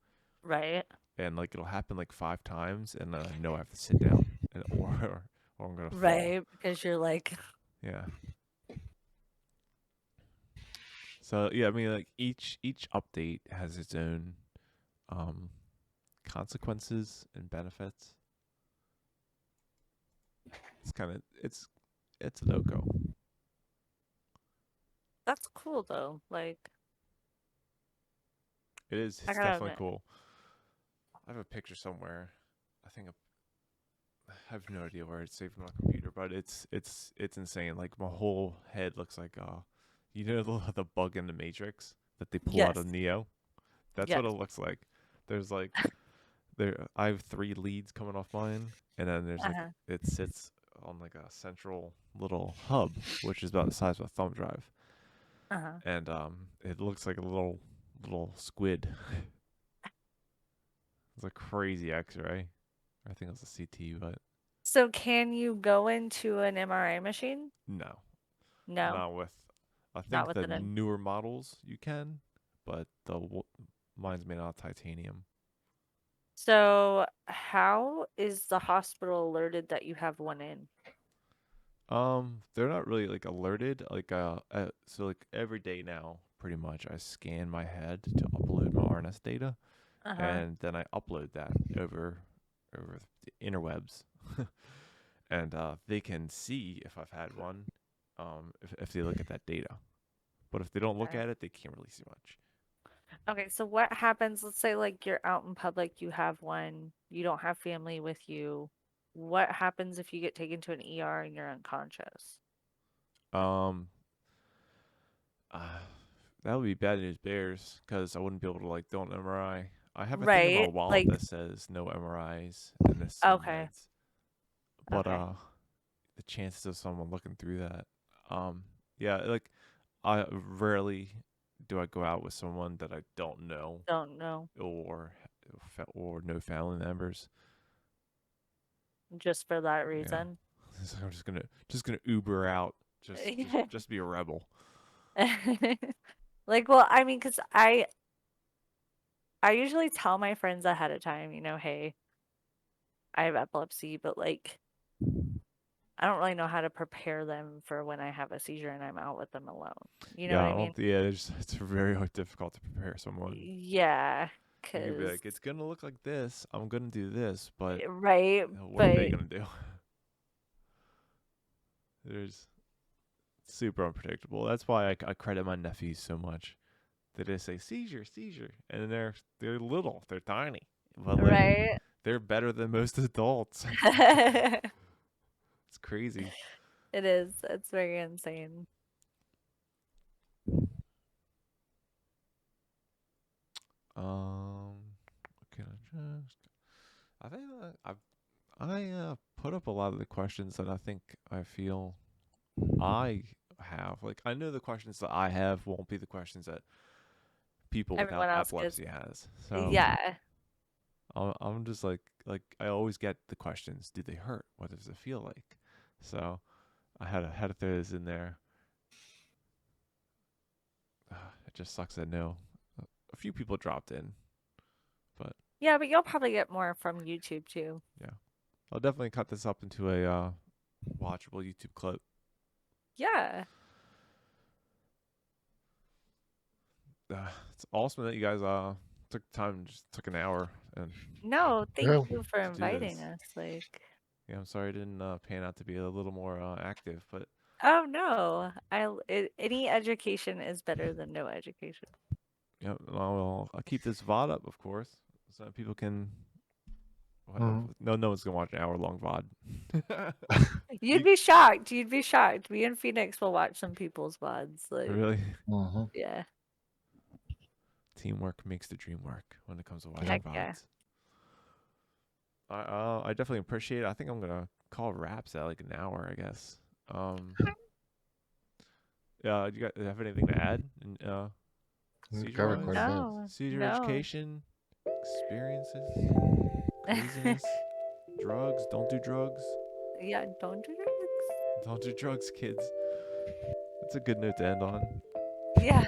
Speaker 2: Right.
Speaker 1: and like it'll happen like 5 times, and then I know I have to sit down, and or I'm gonna fall.
Speaker 2: Right. Because you're like,
Speaker 1: Yeah. So yeah, I mean like each update has its own um consequences and benefits. It's kind of it's a no go.
Speaker 2: that's cool though. Like,
Speaker 1: It is.
Speaker 2: I
Speaker 1: It's
Speaker 2: gotta
Speaker 1: definitely
Speaker 2: admit.
Speaker 1: cool. I have a picture somewhere. I think I have no idea where it's saved on my computer, but it's insane. Like my whole head looks like you know the bug in the Matrix that they pull out
Speaker 2: Yes.
Speaker 1: of Neo. That's what it
Speaker 2: Yes.
Speaker 1: looks like. There's like I have 3 leads coming off mine, and then there's like
Speaker 2: Uh-huh.
Speaker 1: it sits on like a central little hub, which is about the size of a thumb drive,
Speaker 2: Uh-huh.
Speaker 1: and it looks like a little squid. It's a crazy X-ray. I think it's a CT, but
Speaker 2: So can you go into an MRI machine?
Speaker 1: no,
Speaker 2: No,
Speaker 1: not with. I
Speaker 2: not
Speaker 1: think
Speaker 2: with
Speaker 1: the
Speaker 2: it in.
Speaker 1: newer models you can, but mine's made out of titanium.
Speaker 2: So how is the hospital alerted that you have one in?
Speaker 1: They're not really like alerted. Like so like every day now, pretty much, I scan my head to upload my RNS data,
Speaker 2: Uh-huh.
Speaker 1: and then I upload that over the interwebs, and they can see if I've had one, if they look at that data. But if they don't look
Speaker 2: Okay.
Speaker 1: at it, they can't really see much.
Speaker 2: Okay, so what happens, let's say like you're out in public, you have one, you don't have family with you. What happens if you get taken to an ER and you're unconscious?
Speaker 1: Um, uh, That would be bad news bears because I wouldn't be able to like do an MRI. I have a thing in my
Speaker 2: Right?
Speaker 1: wallet
Speaker 2: Like,
Speaker 1: that says no MRIs and there's some
Speaker 2: okay,
Speaker 1: meds. But
Speaker 2: okay.
Speaker 1: the chances of someone looking through that, yeah, like I rarely do I go out with someone that I don't know
Speaker 2: Don't know.
Speaker 1: or no family members.
Speaker 2: Just for that
Speaker 1: Yeah,
Speaker 2: reason.
Speaker 1: so I'm just gonna Uber out, just be a rebel.
Speaker 2: Like, well, I mean, because I usually tell my friends ahead of time, hey, I have epilepsy, but like I don't really know how to prepare them for when I have a seizure and I'm out with them alone. You know what
Speaker 1: Yeah,
Speaker 2: I
Speaker 1: I
Speaker 2: mean?
Speaker 1: don't. Yeah, it's very difficult to prepare someone.
Speaker 2: Yeah,
Speaker 1: You could be
Speaker 2: cause
Speaker 1: like, it's gonna look like this. I'm gonna do this, but
Speaker 2: right,
Speaker 1: what are they
Speaker 2: but
Speaker 1: gonna do? There's super unpredictable. That's why I credit my nephews so much. They just say seizure, seizure, and they're little, they're tiny, but like
Speaker 2: right.
Speaker 1: they're better than most adults. It's crazy.
Speaker 2: It is. It's very insane.
Speaker 1: Can I just? I think I put up a lot of the questions that I think I feel I have. Like I know the questions that I have won't be the questions that people without
Speaker 2: Everyone else gets,
Speaker 1: epilepsy has. So
Speaker 2: yeah,
Speaker 1: I'm just like I always get the questions. Do they hurt? What does it feel like? So I had to throw this in there. It just sucks that no. A few people dropped in, but
Speaker 2: yeah, but you'll probably get more from YouTube too.
Speaker 1: yeah, I'll definitely cut this up into a watchable YouTube clip.
Speaker 2: Yeah.
Speaker 1: It's awesome that you guys took time, just took an hour and
Speaker 2: No, thank
Speaker 3: Yeah.
Speaker 2: you for
Speaker 1: to do
Speaker 2: inviting
Speaker 1: this.
Speaker 2: us. Like,
Speaker 1: Yeah, I'm sorry I didn't pan out to be a little more active, but
Speaker 2: oh no, any education is better than no education.
Speaker 1: yeah, I'll keep this VOD up, of course, so that people can.
Speaker 3: Mhm.
Speaker 1: No one's gonna watch an hour-long VOD.
Speaker 2: You'd be shocked. You'd be shocked. Me and Phoenix will watch some people's VODs. Like,
Speaker 1: Really,
Speaker 3: Mhm.
Speaker 2: yeah,
Speaker 1: teamwork makes the dream work when it comes to watching
Speaker 2: heck yeah.
Speaker 1: VODs. I definitely appreciate it. I think I'm gonna call wraps at like an hour, I guess. Yeah, do you guys have anything to add?
Speaker 3: We
Speaker 1: Seizure
Speaker 3: covered quite a
Speaker 1: wise,
Speaker 3: bit.
Speaker 2: No,
Speaker 1: seizure
Speaker 2: no.
Speaker 1: education, experiences, craziness, drugs. Don't do drugs.
Speaker 2: Yeah, don't do drugs.
Speaker 1: Don't do drugs, kids. That's a good note to end on.
Speaker 2: Yeah.